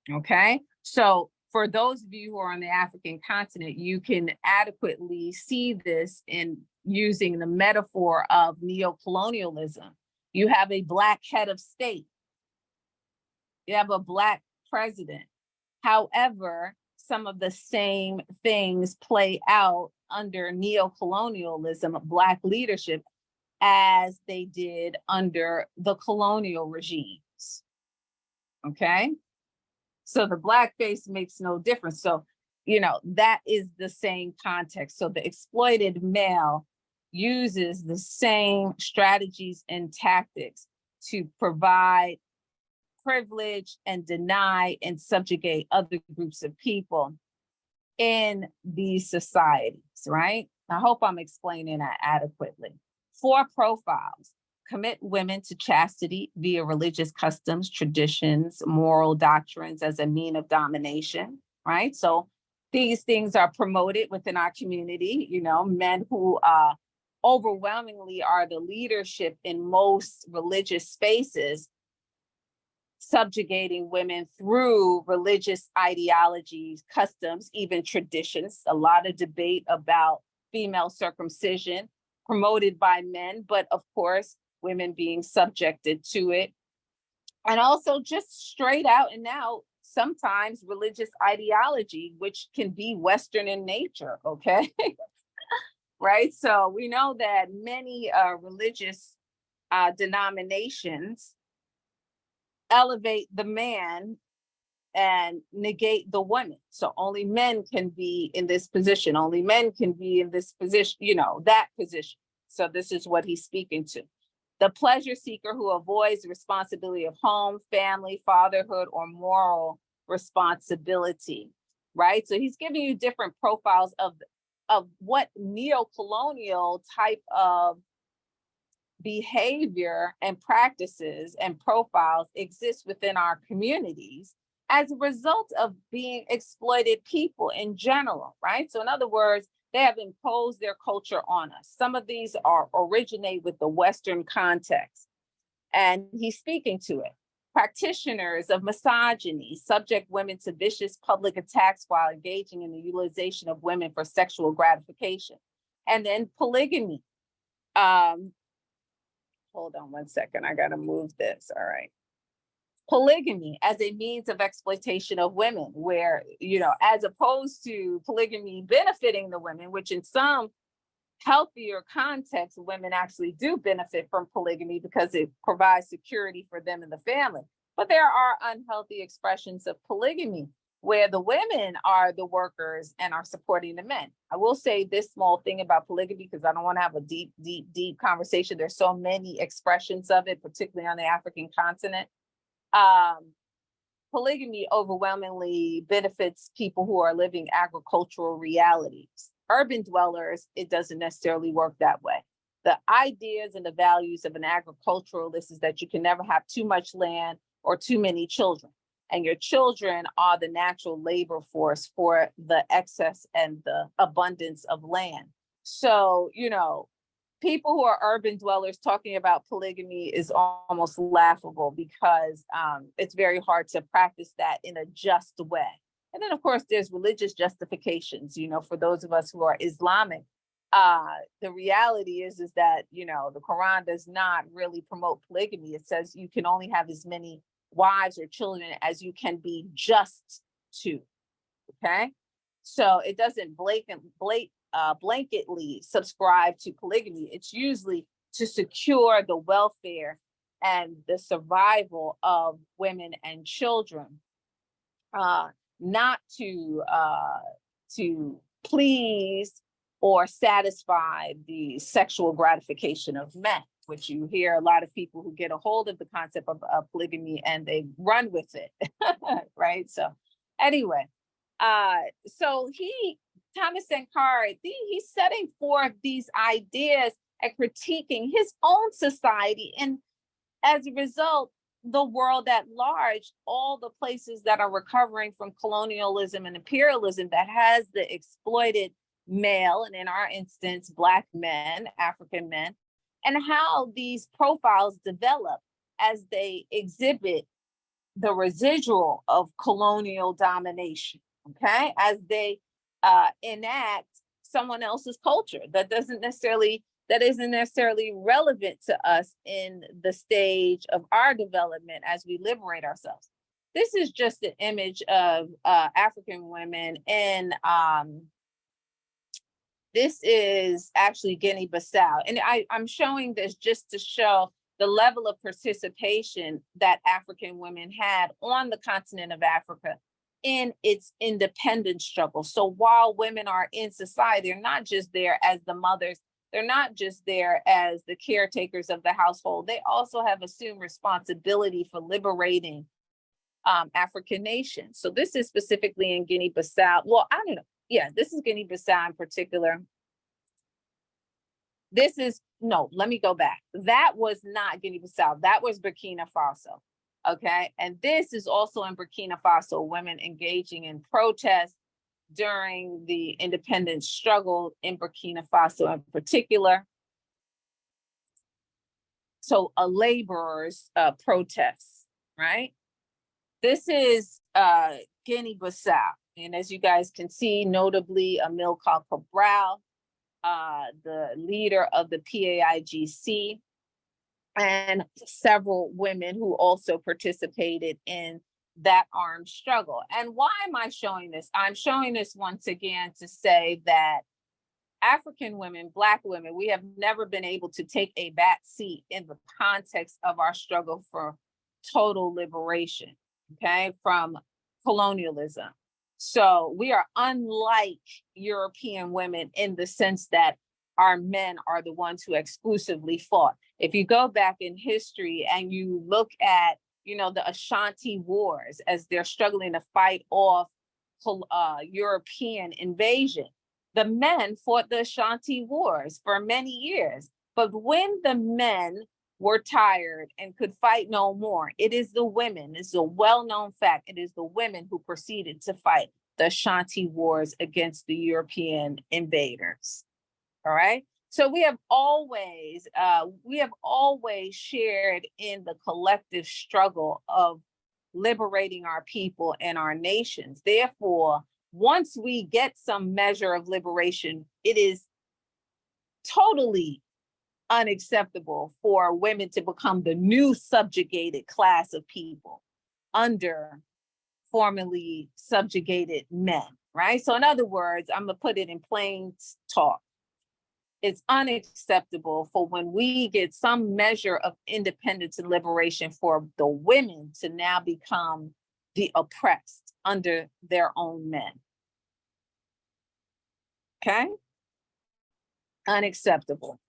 S11: okay? So for those of you who are on the African continent, you can adequately see this in using the metaphor of neocolonialism. You have a Black head of state. You have a Black president. However, some of the same things play out under neocolonialism, Black leadership, as they did under the colonial regimes, okay? So the Blackface makes no difference. So, you know, that is the same context. So the exploited male uses the same strategies and tactics to provide privilege and deny and subjugate other groups of people in these societies, right? I hope I'm explaining that adequately. 4 profiles: commit women to chastity via religious customs, traditions, moral doctrines as a mean of domination, right? So these things are promoted within our community, you know, men who overwhelmingly are the leadership in most religious spaces, subjugating women through religious ideologies, customs, even traditions. A lot of debate about female circumcision promoted by men, but of course, women being subjected to it. And also just straight out and out, sometimes religious ideology, which can be Western in nature, okay? Right? So we know that many religious denominations elevate the man and negate the woman. So only men can be in this position. Only men can be in this position, you know, that position. So this is what he's speaking to. The pleasure seeker who avoids the responsibility of home, family, fatherhood, or moral responsibility, right? So he's giving you different profiles of what neo-colonial type of behavior and practices and profiles exist within our communities as a result of being exploited people in general, right? So in other words, they have imposed their culture on us. Some of these originate with the Western context, and he's speaking to it. Practitioners of misogyny subject women to vicious public attacks while engaging in the utilization of women for sexual gratification. And then polygamy. Hold on one second, I gotta move this, all right. Polygamy as a means of exploitation of women, where, you know, as opposed to polygamy benefiting the women, which in some healthier context, women actually do benefit from polygamy because it provides security for them and the family. But there are unhealthy expressions of polygamy where the women are the workers and are supporting the men. I will say this small thing about polygamy because I don't want to have a deep conversation. There's so many expressions of it, particularly on the African continent. Polygamy overwhelmingly benefits people who are living agricultural realities. Urban dwellers, it doesn't necessarily work that way. The ideas and the values of an agriculturalist is that you can never have too much land or too many children. And your children are the natural labor force for the excess and the abundance of land. So, you know, people who are urban dwellers talking about polygamy is almost laughable because it's very hard to practice that in a just way. And then, of course, there's religious justifications, you know, for those of us who are Islamic. The reality is that, you know, the Quran does not really promote polygamy. It says you can only have as many wives or children as you can be just to, okay? So it doesn't blanketly subscribe to polygamy. It's usually to secure the welfare and the survival of women and children. Not to please or satisfy the sexual gratification of men, which you hear a lot of people who get a hold of the concept of polygamy and they run with it, right? So anyway, so Thomas Sankara, he's setting forth these ideas and critiquing his own society. And as a result, the world at large, all the places that are recovering from colonialism and imperialism that has the exploited male, and in our instance, Black men, African men, and how these profiles develop as they exhibit the residual of colonial domination, okay? As they enact someone else's culture that isn't necessarily relevant to us in the stage of our development as we liberate ourselves. This is just an image of African women in, this is actually Guinea-Bissau. And I'm showing this just to show the level of participation that African women had on the continent of Africa in its independence struggle. So while women are in society, they're not just there as the mothers, they're not just there as the caretakers of the household. They also have assumed responsibility for liberating African nations. So this is specifically in Guinea-Bissau. Well, I don't know. Yeah, this is Guinea-Bissau in particular. This is, no, let me go back. That was not Guinea-Bissau. That was Burkina Faso. Okay. And this is also in Burkina Faso, women engaging in protests during the independence struggle in Burkina Faso in particular. So a laborers protests, right? This is Guinea-Bissau. And as you guys can see, notably Amilcar Cabral, the leader of the PAIGC, and several women who also participated in that armed struggle. And why am I showing this? I'm showing this once again to say that African women, Black women, we have never been able to take a back seat in the context of our struggle for total liberation, okay, from colonialism. So we are unlike European women in the sense that our men are the ones who exclusively fought. If you go back in history and you look at, you know, the Ashanti Wars as they're struggling to fight off European invasion, the men fought the Ashanti Wars for many years. But when the men were tired and could fight no more, it is the women, it's a well-known fact, it is the women who proceeded to fight the Ashanti Wars against the European invaders. All right. So we have always shared in the collective struggle of liberating our people and our nations. Therefore, once we get some measure of liberation, it is totally unacceptable for women to become the new subjugated class of people under formerly subjugated men, right? So in other words, I'm gonna put it in plain talk. It's unacceptable for when we get some measure of independence and liberation for the women to now become the oppressed under their own men. Okay? Unacceptable.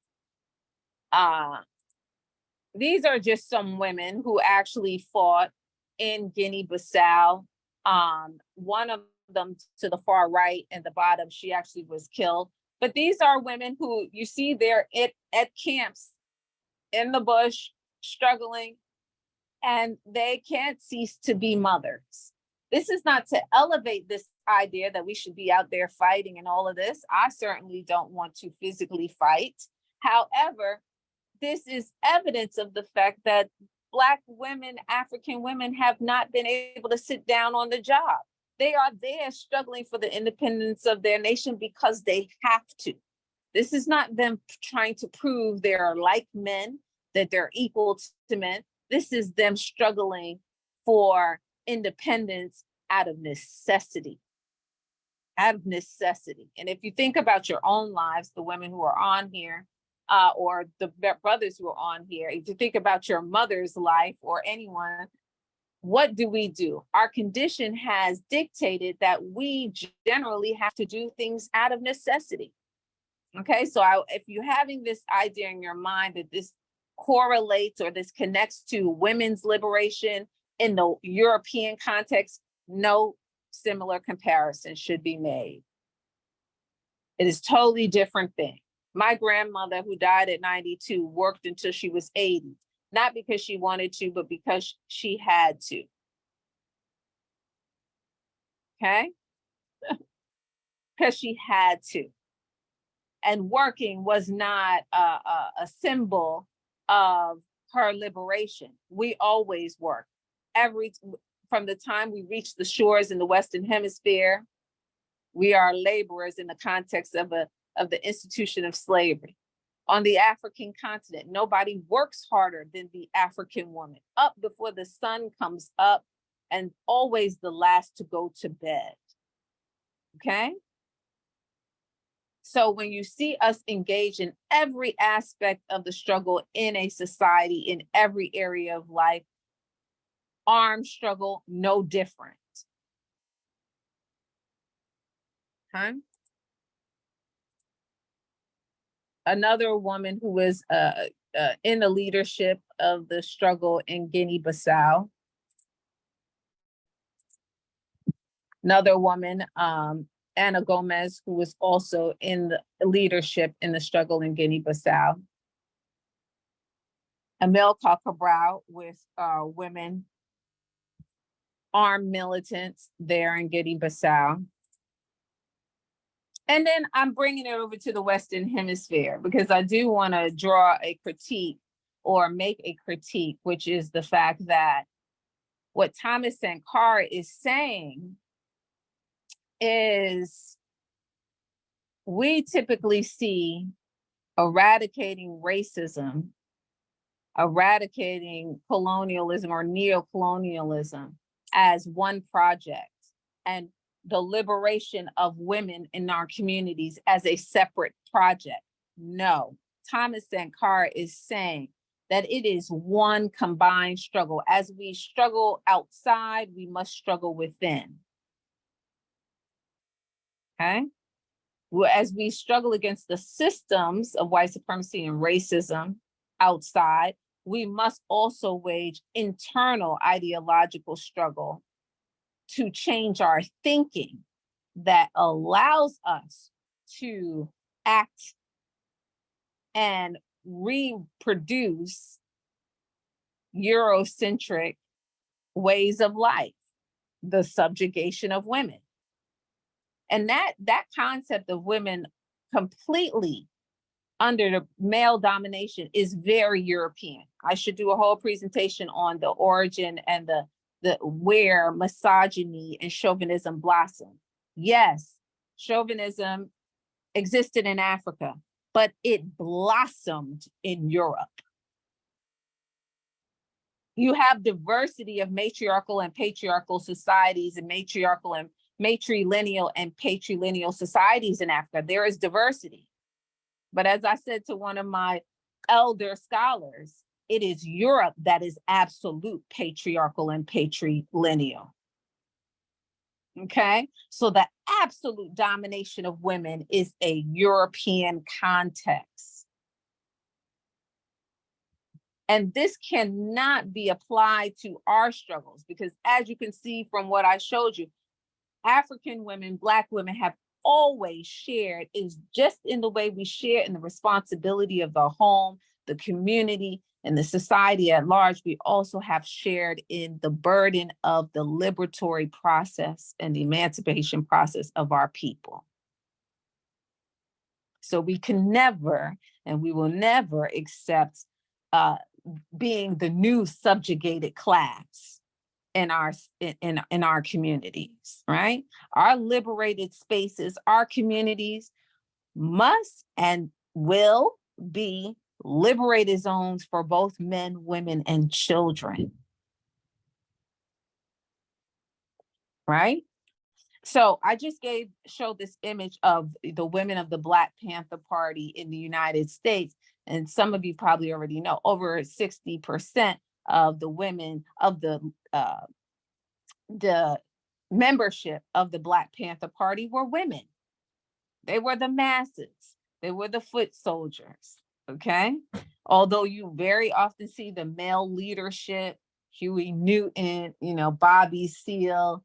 S11: These are just some women who actually fought in Guinea-Bissau. One of them to the far right and the bottom, she actually was killed. But these are women who you see they're at camps in the bush, struggling, and they can't cease to be mothers. This is not to elevate this idea that we should be out there fighting and all of this. I certainly don't want to physically fight. However, this is evidence of the fact that Black women, African women have not been able to sit down on the job. They are there struggling for the independence of their nation because they have to. This is not them trying to prove they're like men, that they're equal to men. This is them struggling for independence out of necessity. Out of necessity. And if you think about your own lives, the women who are on here, or the brothers who are on here, if you think about your mother's life or anyone, what do? Our condition has dictated that we generally have to do things out of necessity. Okay, so if you're having this idea in your mind that this correlates or this connects to women's liberation in the European context, no similar comparison should be made. It is totally different thing. My grandmother, who died at 92, worked until she was 80, not because she wanted to, but because she had to. Okay? Because she had to. And working was not a symbol of her liberation. We always work. From the time we reached the shores in the Western Hemisphere, we are laborers in the context of the institution of slavery. On the African continent, nobody works harder than the African woman, up before the sun comes up and always the last to go to bed. Okay? So when you see us engage in every aspect of the struggle in a society, in every area of life, armed struggle, no different. Okay? Another woman who was in the leadership of the struggle in Guinea-Bissau. Another woman, Ana Gomez, who was also in the leadership in the struggle in Guinea-Bissau. Amilcar Cabral with women, armed militants there in Guinea-Bissau. And then I'm bringing it over to the Western Hemisphere because I do want to draw a critique or make a critique, which is the fact that what Thomas Sankara is saying is we typically see eradicating racism, eradicating colonialism or neocolonialism as one project, and the liberation of women in our communities as a separate project. No, Thomas Sankara is saying that it is one combined struggle. As we struggle outside, we must struggle within. Okay? Well, as we struggle against the systems of white supremacy and racism outside, we must also wage internal ideological struggle to change our thinking that allows us to act and reproduce Eurocentric ways of life, the subjugation of women. And that concept of women completely under the male domination is very European. I should do a whole presentation on the origin and the where misogyny and chauvinism blossomed. Yes, chauvinism existed in Africa, but it blossomed in Europe. You have diversity of matriarchal and patriarchal societies and matriarchal and matrilineal and patrilineal societies in Africa. There is diversity. But as I said to one of my elder scholars, it is Europe that is absolute patriarchal and patrilineal. Okay, so the absolute domination of women is a European context. And this cannot be applied to our struggles, because as you can see from what I showed you, African women, Black women have always shared, is just in the way we share in the responsibility of the home, the community, and the society at large. We also have shared in the burden of the liberatory process and the emancipation process of our people. So we can never, and we will never accept being the new subjugated class in our communities, right? Our liberated spaces, our communities must and will be liberated zones for both men, women, and children, right? So I just showed this image of the women of the Black Panther Party in the United States. And some of you probably already know, over 60% of the women of the membership of the Black Panther Party were women. They were the masses. They were the foot soldiers, okay? Although you very often see the male leadership, Huey Newton, Bobby Seale,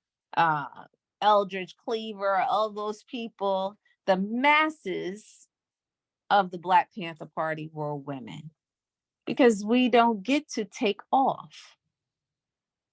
S11: Eldridge Cleaver, all those people, the masses of the Black Panther Party were women, because we don't get to take off.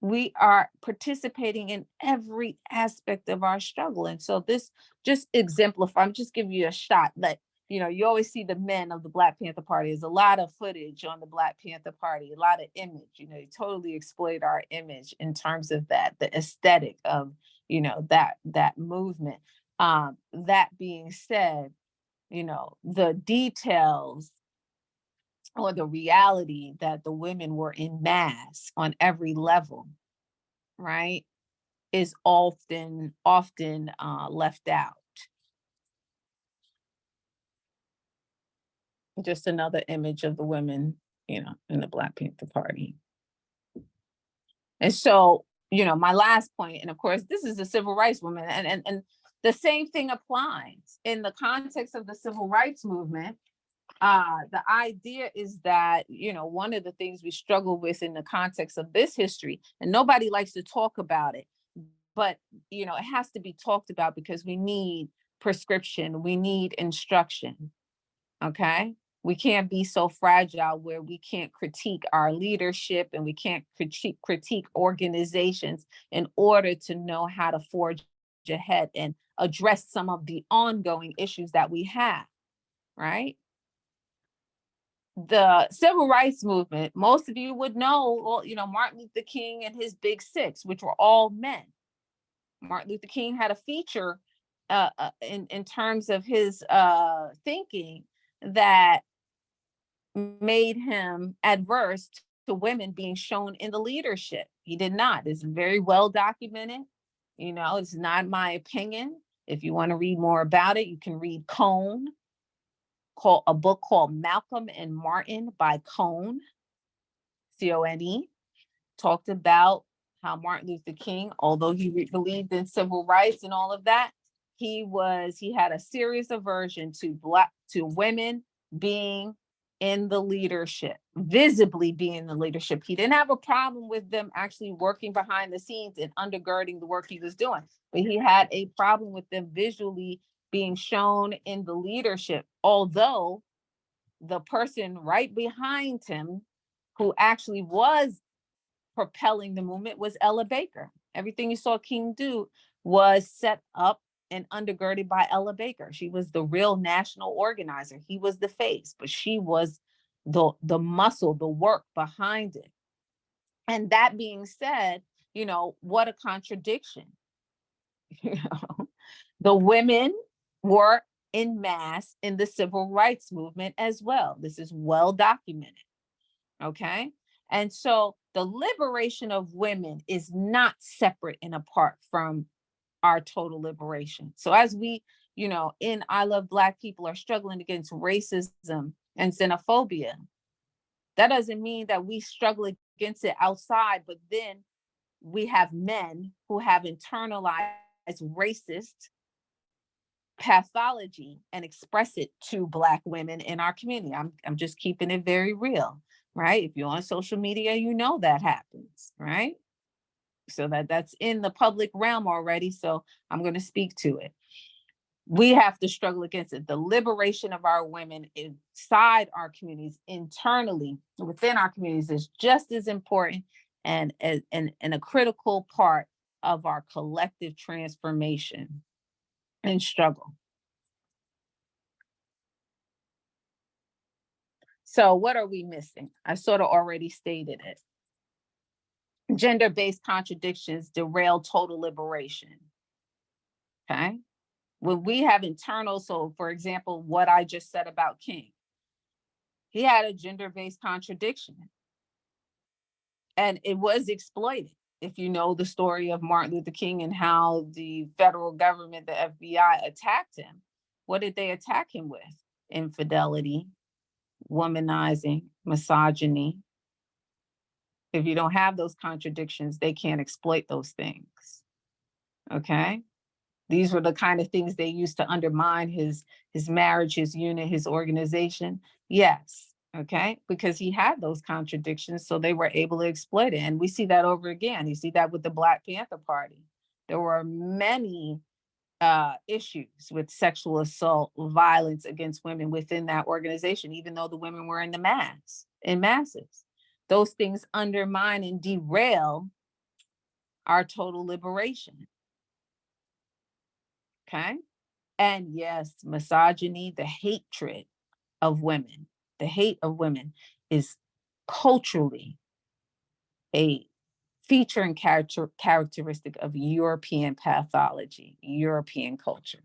S11: We are participating in every aspect of our struggle. And so this just exemplifies, I'm just giving you a shot that, you always see the men of the Black Panther Party. There's a lot of footage on the Black Panther Party, a lot of image, they totally exploit our image in terms of that, the aesthetic of, that movement. That being said, the details or the reality that the women were in mass on every level, right, is often left out. Just another image of the women, in the Black Panther Party. And so, my last point, and of course, this is a civil rights movement, and the same thing applies in the context of the civil rights movement. The idea is that, one of the things we struggle with in the context of this history, and nobody likes to talk about it, but, it has to be talked about because we need prescription, we need instruction, okay? We can't be so fragile where we can't critique our leadership and we can't critique organizations in order to know how to forge ahead and address some of the ongoing issues that we have, right? The civil rights movement, most of you would know, Martin Luther King and his Big Six, which were all men. Martin Luther King had a feature in terms of his thinking that made him adverse to women being shown in the leadership. He did not. It's very well documented. It's not my opinion. If you want to read more about it, you can read Cone, a book called Malcolm and Martin by Cone, C-O-N-E, talked about how Martin Luther King, although he believed in civil rights and all of that, he had a serious aversion to women being in the leadership, visibly being in the leadership. He didn't have a problem with them actually working behind the scenes and undergirding the work he was doing, but he had a problem with them visually being shown in the leadership, although the person right behind him who actually was propelling the movement was Ella Baker. Everything you saw King do was set up and undergirded by Ella Baker. She was the real national organizer. He was the face, but she was the muscle, the work behind it. And that being said, what a contradiction. The women were in mass in the civil rights movement as well. This is well documented, okay? And so the liberation of women is not separate and apart from our total liberation. So as we, you know, in I Love Black People are struggling against racism and xenophobia. That doesn't mean that we struggle against it outside, but then we have men who have internalized racist pathology and express it to Black women in our community. I'm just keeping it very real, right? If you're on social media, you know that happens, right? So that's in the public realm already. So I'm going to speak to it. We have to struggle against it. The liberation of our women inside our communities, internally within our communities, is just as important and a critical part of our collective transformation and struggle. So what are we missing? I sort of already stated it. Gender-based contradictions derail total liberation. Okay. When we have internal, so for example, what I just said about King, he had a gender-based contradiction and it was exploited. If you know the story of Martin Luther King and how the federal government, the FBI, attacked him, what did they attack him with? Infidelity, womanizing, misogyny. If you don't have those contradictions, they can't exploit those things. Okay. These were the kind of things they used to undermine his marriage, his unit, his organization. Yes, okay, because he had those contradictions, so they were able to exploit it. And we see that over again. You see that with the Black Panther Party. There were many issues with sexual assault, violence against women within that organization, even though the women were in masses. Those things undermine and derail our total liberation. Okay. And yes, misogyny, the hatred of women, the hate of women is culturally a feature and characteristic of European pathology, European culture.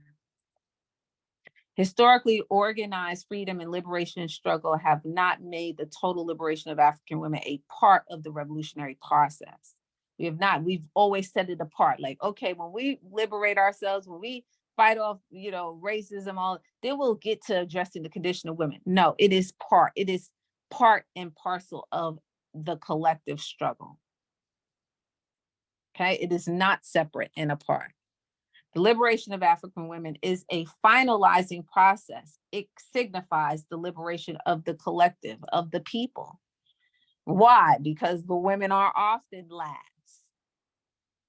S11: Historically organized freedom and liberation struggle have not made the total liberation of African women a part of the revolutionary process. We have not. We've always set it apart. Like, okay, when we liberate ourselves, when we fight off, you know, racism, all, then we'll get to addressing the condition of women. No, it is part and parcel of the collective struggle. Okay, it is not separate and apart. The liberation of African women is a finalizing process. It signifies the liberation of the collective, of the people. Why? Because the women are often last,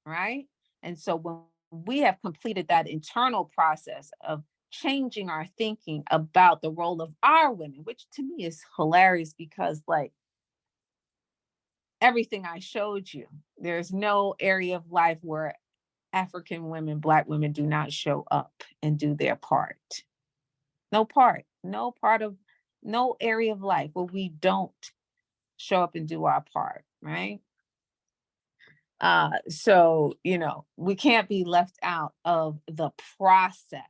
S11: right? And so when we have completed that internal process of changing our thinking about the role of our women, which to me is hilarious because, like, everything I showed you, there's no area of life where African women, Black women do not show up and do their part. No area of life where we don't show up and do our part, right? So, you know, we can't be left out of the process,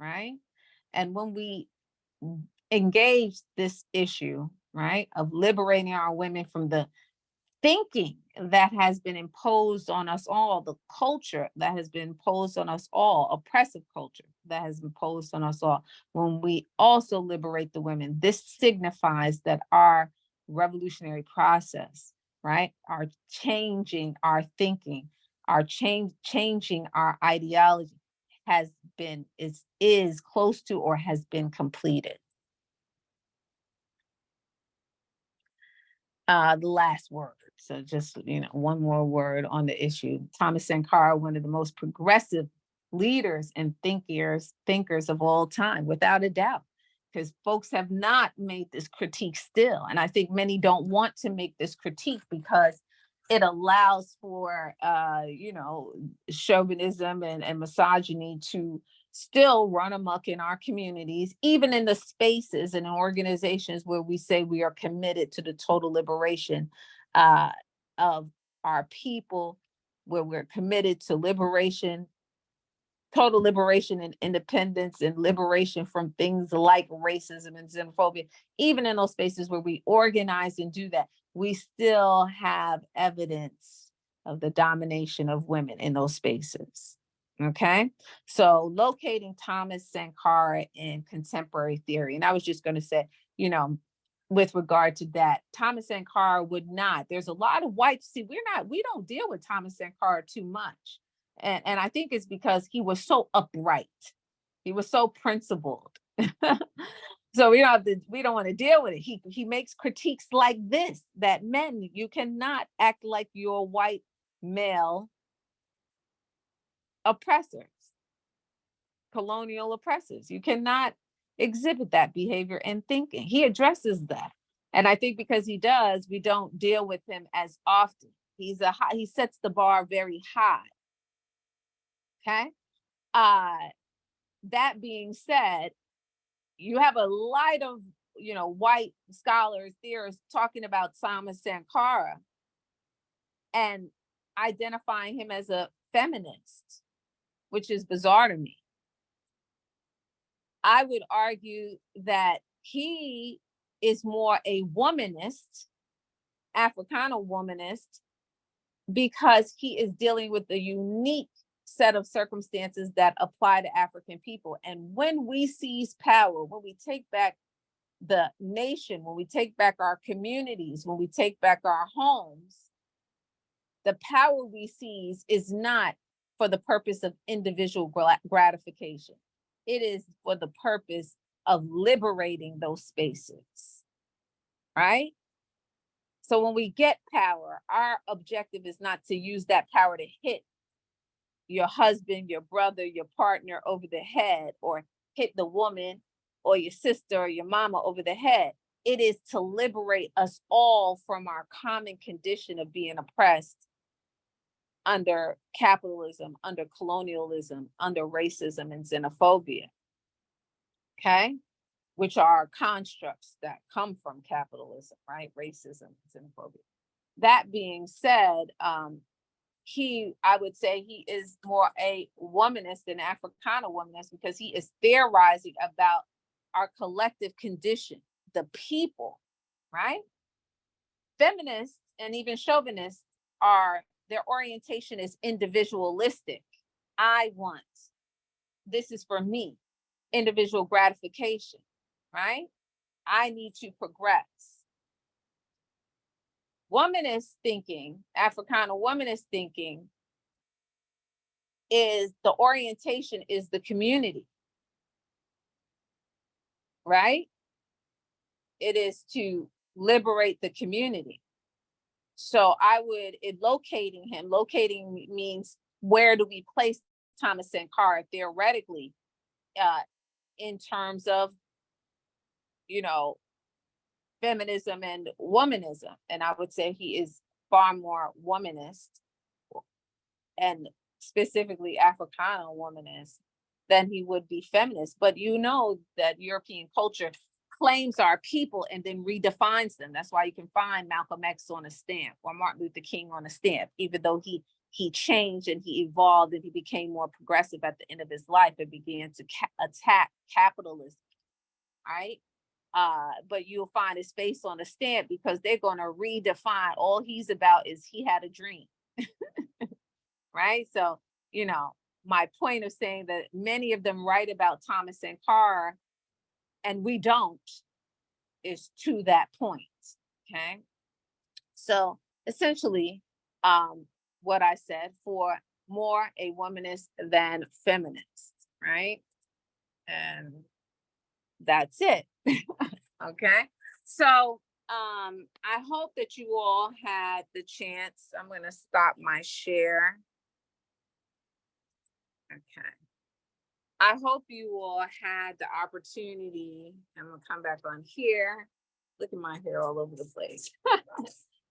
S11: right? And when we engage this issue, right, of liberating our women from the thinking that has been imposed on us all, the culture that has been imposed on us all, oppressive culture that has been imposed on us all, when we also liberate the women, this signifies that our revolutionary process, right, are changing our thinking, our changing our ideology is close to or has been completed. The last word. So just, you know, one more word on the issue. Thomas Sankara, one of the most progressive leaders and thinkers of all time, without a doubt, because folks have not made this critique still. And I think many don't want to make this critique because it allows for, you know, chauvinism and misogyny to still run amok in our communities, even in the spaces and organizations where we say we are committed to the total liberation of our people, where we're committed to liberation, total liberation and independence and liberation from things like racism and xenophobia. Even in those spaces where we organize and do that, we still have evidence of the domination of women in those spaces. Okay, so locating Thomas Sankara in contemporary theory. And I was just going to say, you know, with regard to that, Thomas Sankara would not. There's a lot of whites. See, we don't deal with Thomas Sankara too much. And I think it's because he was so upright. He was so principled. So we don't want to deal with it. He makes critiques like this, that men, you cannot act like your white male oppressors, colonial oppressors. You cannot exhibit that behavior and thinking. He addresses that. And I think because he does, we don't deal with him as often. He sets the bar very high. Okay. That being said, you have a lot of, white scholars, theorists talking about Thomas Sankara and identifying him as a feminist, which is bizarre to me. I would argue that he is more a womanist, Africana womanist, because he is dealing with a unique set of circumstances that apply to African people. And when we seize power, when we take back the nation, when we take back our communities, when we take back our homes, the power we seize is not for the purpose of individual gratification. It is for the purpose of liberating those spaces, right? So when we get power, our objective is not to use that power to hit your husband, your brother, your partner over the head, or hit the woman or your sister or your mama over the head. It is to liberate us all from our common condition of being oppressed under capitalism, under colonialism, under racism and xenophobia, okay? Which are constructs that come from capitalism, right? Racism, xenophobia. That being said, I would say he is more a womanist than Africana womanist, because he is theorizing about our collective condition, the people, right? Feminists and even chauvinists their orientation is individualistic. I want, this is for me, individual gratification, right? I need to progress. Womanist thinking, Africana womanist thinking, is the orientation is the community, right? It is to liberate the community. So locating means, where do we place Thomas Sankara theoretically, in terms of, feminism and womanism? And I would say he is far more womanist, and specifically Africana womanist, than he would be feminist. But that European culture claims our people and then redefines them. That's why you can find Malcolm X on a stamp or Martin Luther King on a stamp, even though he changed and he evolved and he became more progressive at the end of his life and began to attack capitalism, right? But you'll find his face on a stamp, because they're going to redefine. All he's about is he had a dream, right? So, my point of saying that many of them write about Thomas Sankara and we don't, is to that point, okay? So essentially, what I said, for more a womanist than feminist, right? And that's it. Okay. So I hope that you all had the chance. I'm going to stop my share. Okay. I hope you all had the opportunity. I'm going to come back on here. Look at my hair all over the place.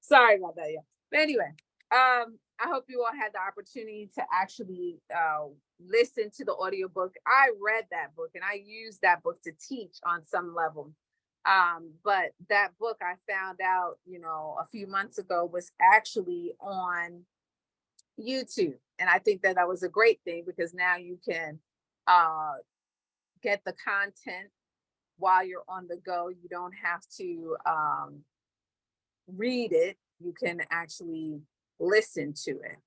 S11: Sorry about that, yeah. But anyway, I hope you all had the opportunity to actually listen to the audiobook. I read that book and I used that book to teach on some level. But that book, I found out, a few months ago, was actually on YouTube. And I think that was a great thing, because now you can get the content while you're on the go. You don't have to read it. You can actually listen to it.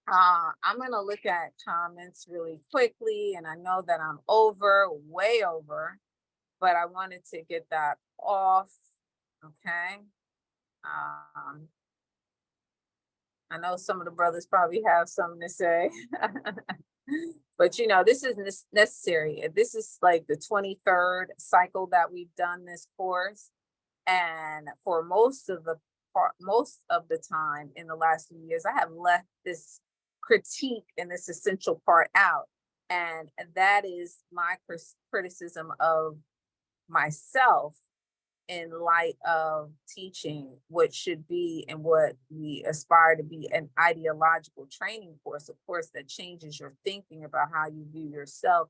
S11: I'm gonna look at comments really quickly, and I know that I'm way over, but I wanted to get that off. Okay. I know some of the brothers probably have something to say. But you know, this is necessary. This is like the 23rd cycle that we've done this course. And for most of the time in the last few years, I have left this critique and this essential part out. And that is my criticism of myself in light of teaching what should be and what we aspire to be an ideological training course, a course that changes your thinking about how you view yourself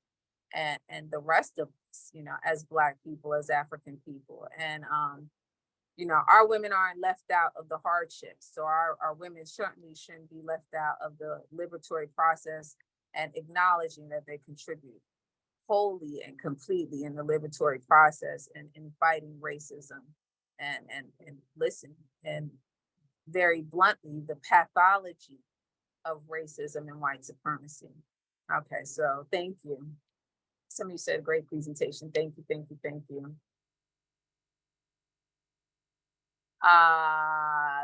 S11: and the rest of us, you know, as Black people, as African people. And you know, our women aren't left out of the hardships. So our women certainly shouldn't be left out of the liberatory process and acknowledging that they contribute wholly and completely in the liberatory process and in fighting racism and listen, and very bluntly, the pathology of racism and white supremacy. Okay, so thank you. Somebody said great presentation. Thank you, thank you, thank you.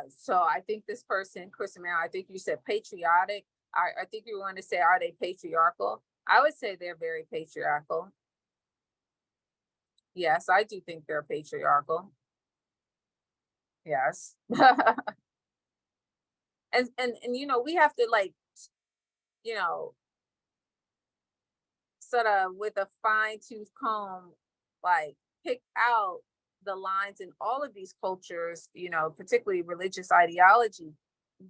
S11: So I think this person, Chris Amaro, I think you said patriotic. I think you want to say, are they patriarchal? I would say they're very patriarchal. Yes, I do think they're patriarchal. Yes. and you know, we have to, like, you know, sort of with a fine-tooth comb, like, pick out the lines in all of these cultures, you know, particularly religious ideology,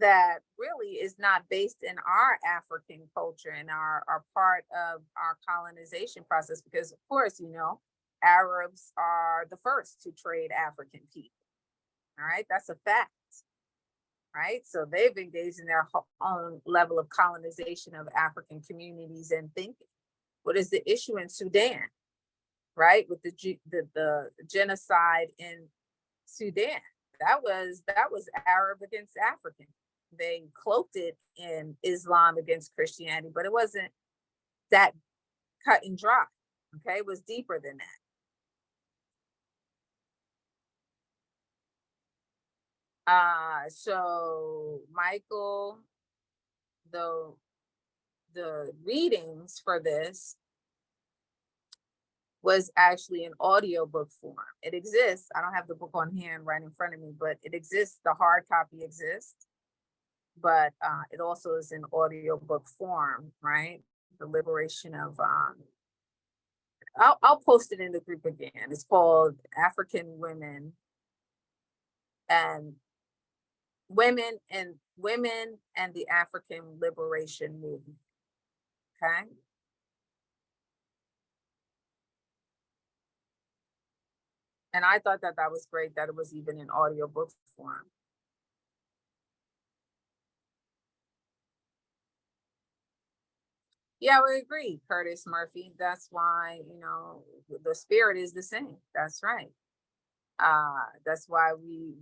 S11: that really is not based in our African culture and are part of our colonization process. Because of course, you know, Arabs are the first to trade African people. All right, that's a fact. Right, so they've engaged in their own level of colonization of African communities and thinking. What is the issue in Sudan? Right, with the genocide in Sudan, that was Arab against African. They cloaked it in Islam against Christianity, but it wasn't that cut and dry. Okay, it was deeper than that. So Michael, the readings for this was actually an audiobook form. It exists. I don't have the book on hand right in front of me, but it exists. The hard copy exists, but it also is in audiobook form, right? The liberation of, I'll post it in the group again. It's called African Women and Women and the African Liberation Movement, okay? And I thought that was great that it was even in audiobook form. Yeah, we agree, Curtis Murphy. That's why, you know, the spirit is the same. That's right. That's why we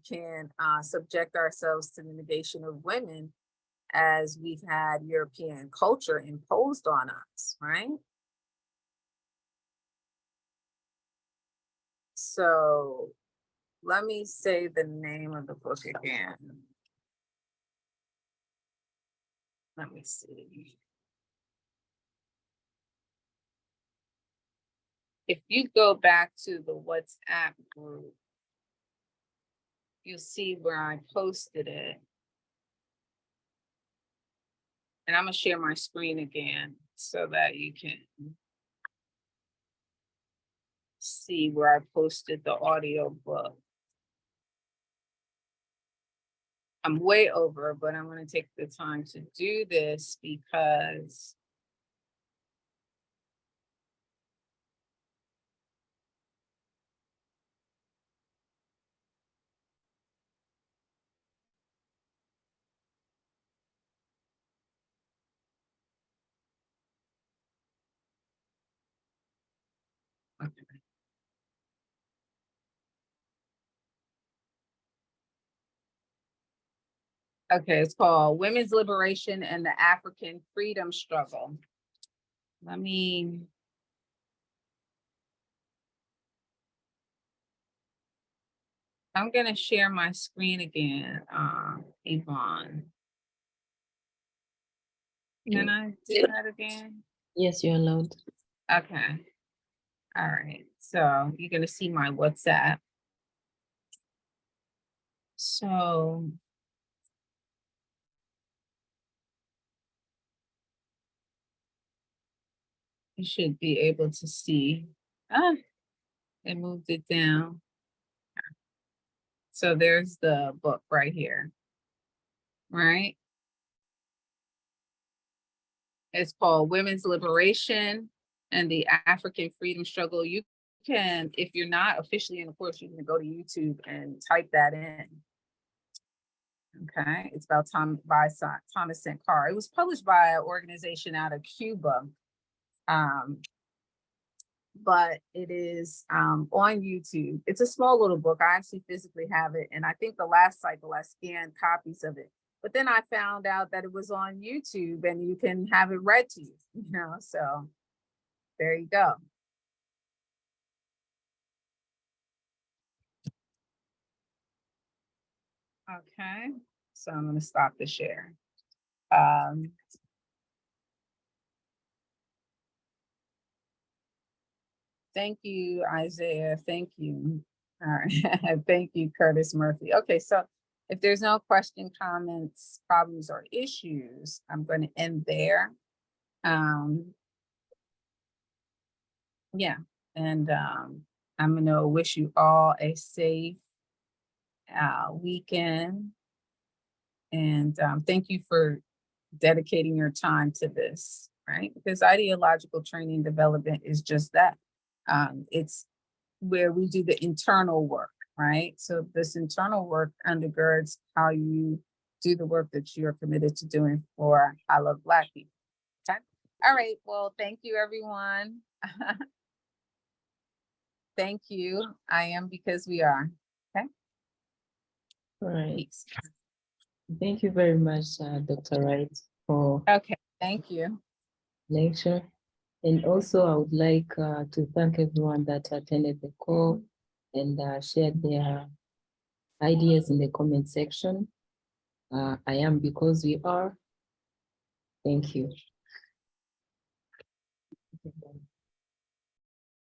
S11: can subject ourselves to the negation of women, as we've had European culture imposed on us, right? So let me say the name of the book again. Let me see. If you go back to the WhatsApp group, you'll see where I posted it. And I'm gonna share my screen again so that you can see where I posted the audio book. I'm way over, but I'm gonna take the time to do this because Okay, it's called Women's Liberation and the African Freedom Struggle. Let me. I'm gonna share my screen again, Yvonne. Can I do that again?
S1: Yes, you're allowed.
S11: Okay. All right, so you're gonna see my WhatsApp. So. You should be able to see. They moved it down. So there's the book right here, right? It's called Women's Liberation and the African Freedom Struggle. You can, if you're not officially in the course, you can go to YouTube and type that in. Okay, it's about Thomas Sankara. It was published by an organization out of Cuba. But it is on YouTube. It's a small little book. I actually physically have it. And I think the last cycle I scanned copies of it. But then I found out that it was on YouTube and you can have it read to you, so there you go. Okay, so I'm gonna stop the share. Thank you, Isaiah. Thank you. All right. Thank you, Curtis Murphy. Okay, so if there's no question, comments, problems, or issues, I'm going to end there. Yeah, and I'm going to wish you all a safe weekend. And thank you for dedicating your time to this, right? Because ideological training development is just that. It's where we do the internal work, right? So this internal work undergirds how you do the work that you're committed to doing for I Love Black People. Okay. All right. Well, thank you, everyone. Thank you. I am because we are. Okay.
S1: All right.
S11: Peace.
S1: Thank you very much, Dr. Wright, for
S11: Okay. Thank you.
S1: lecture. And also, I would like to thank everyone that attended the call and shared their ideas in the comment section. I am because we are. Thank you.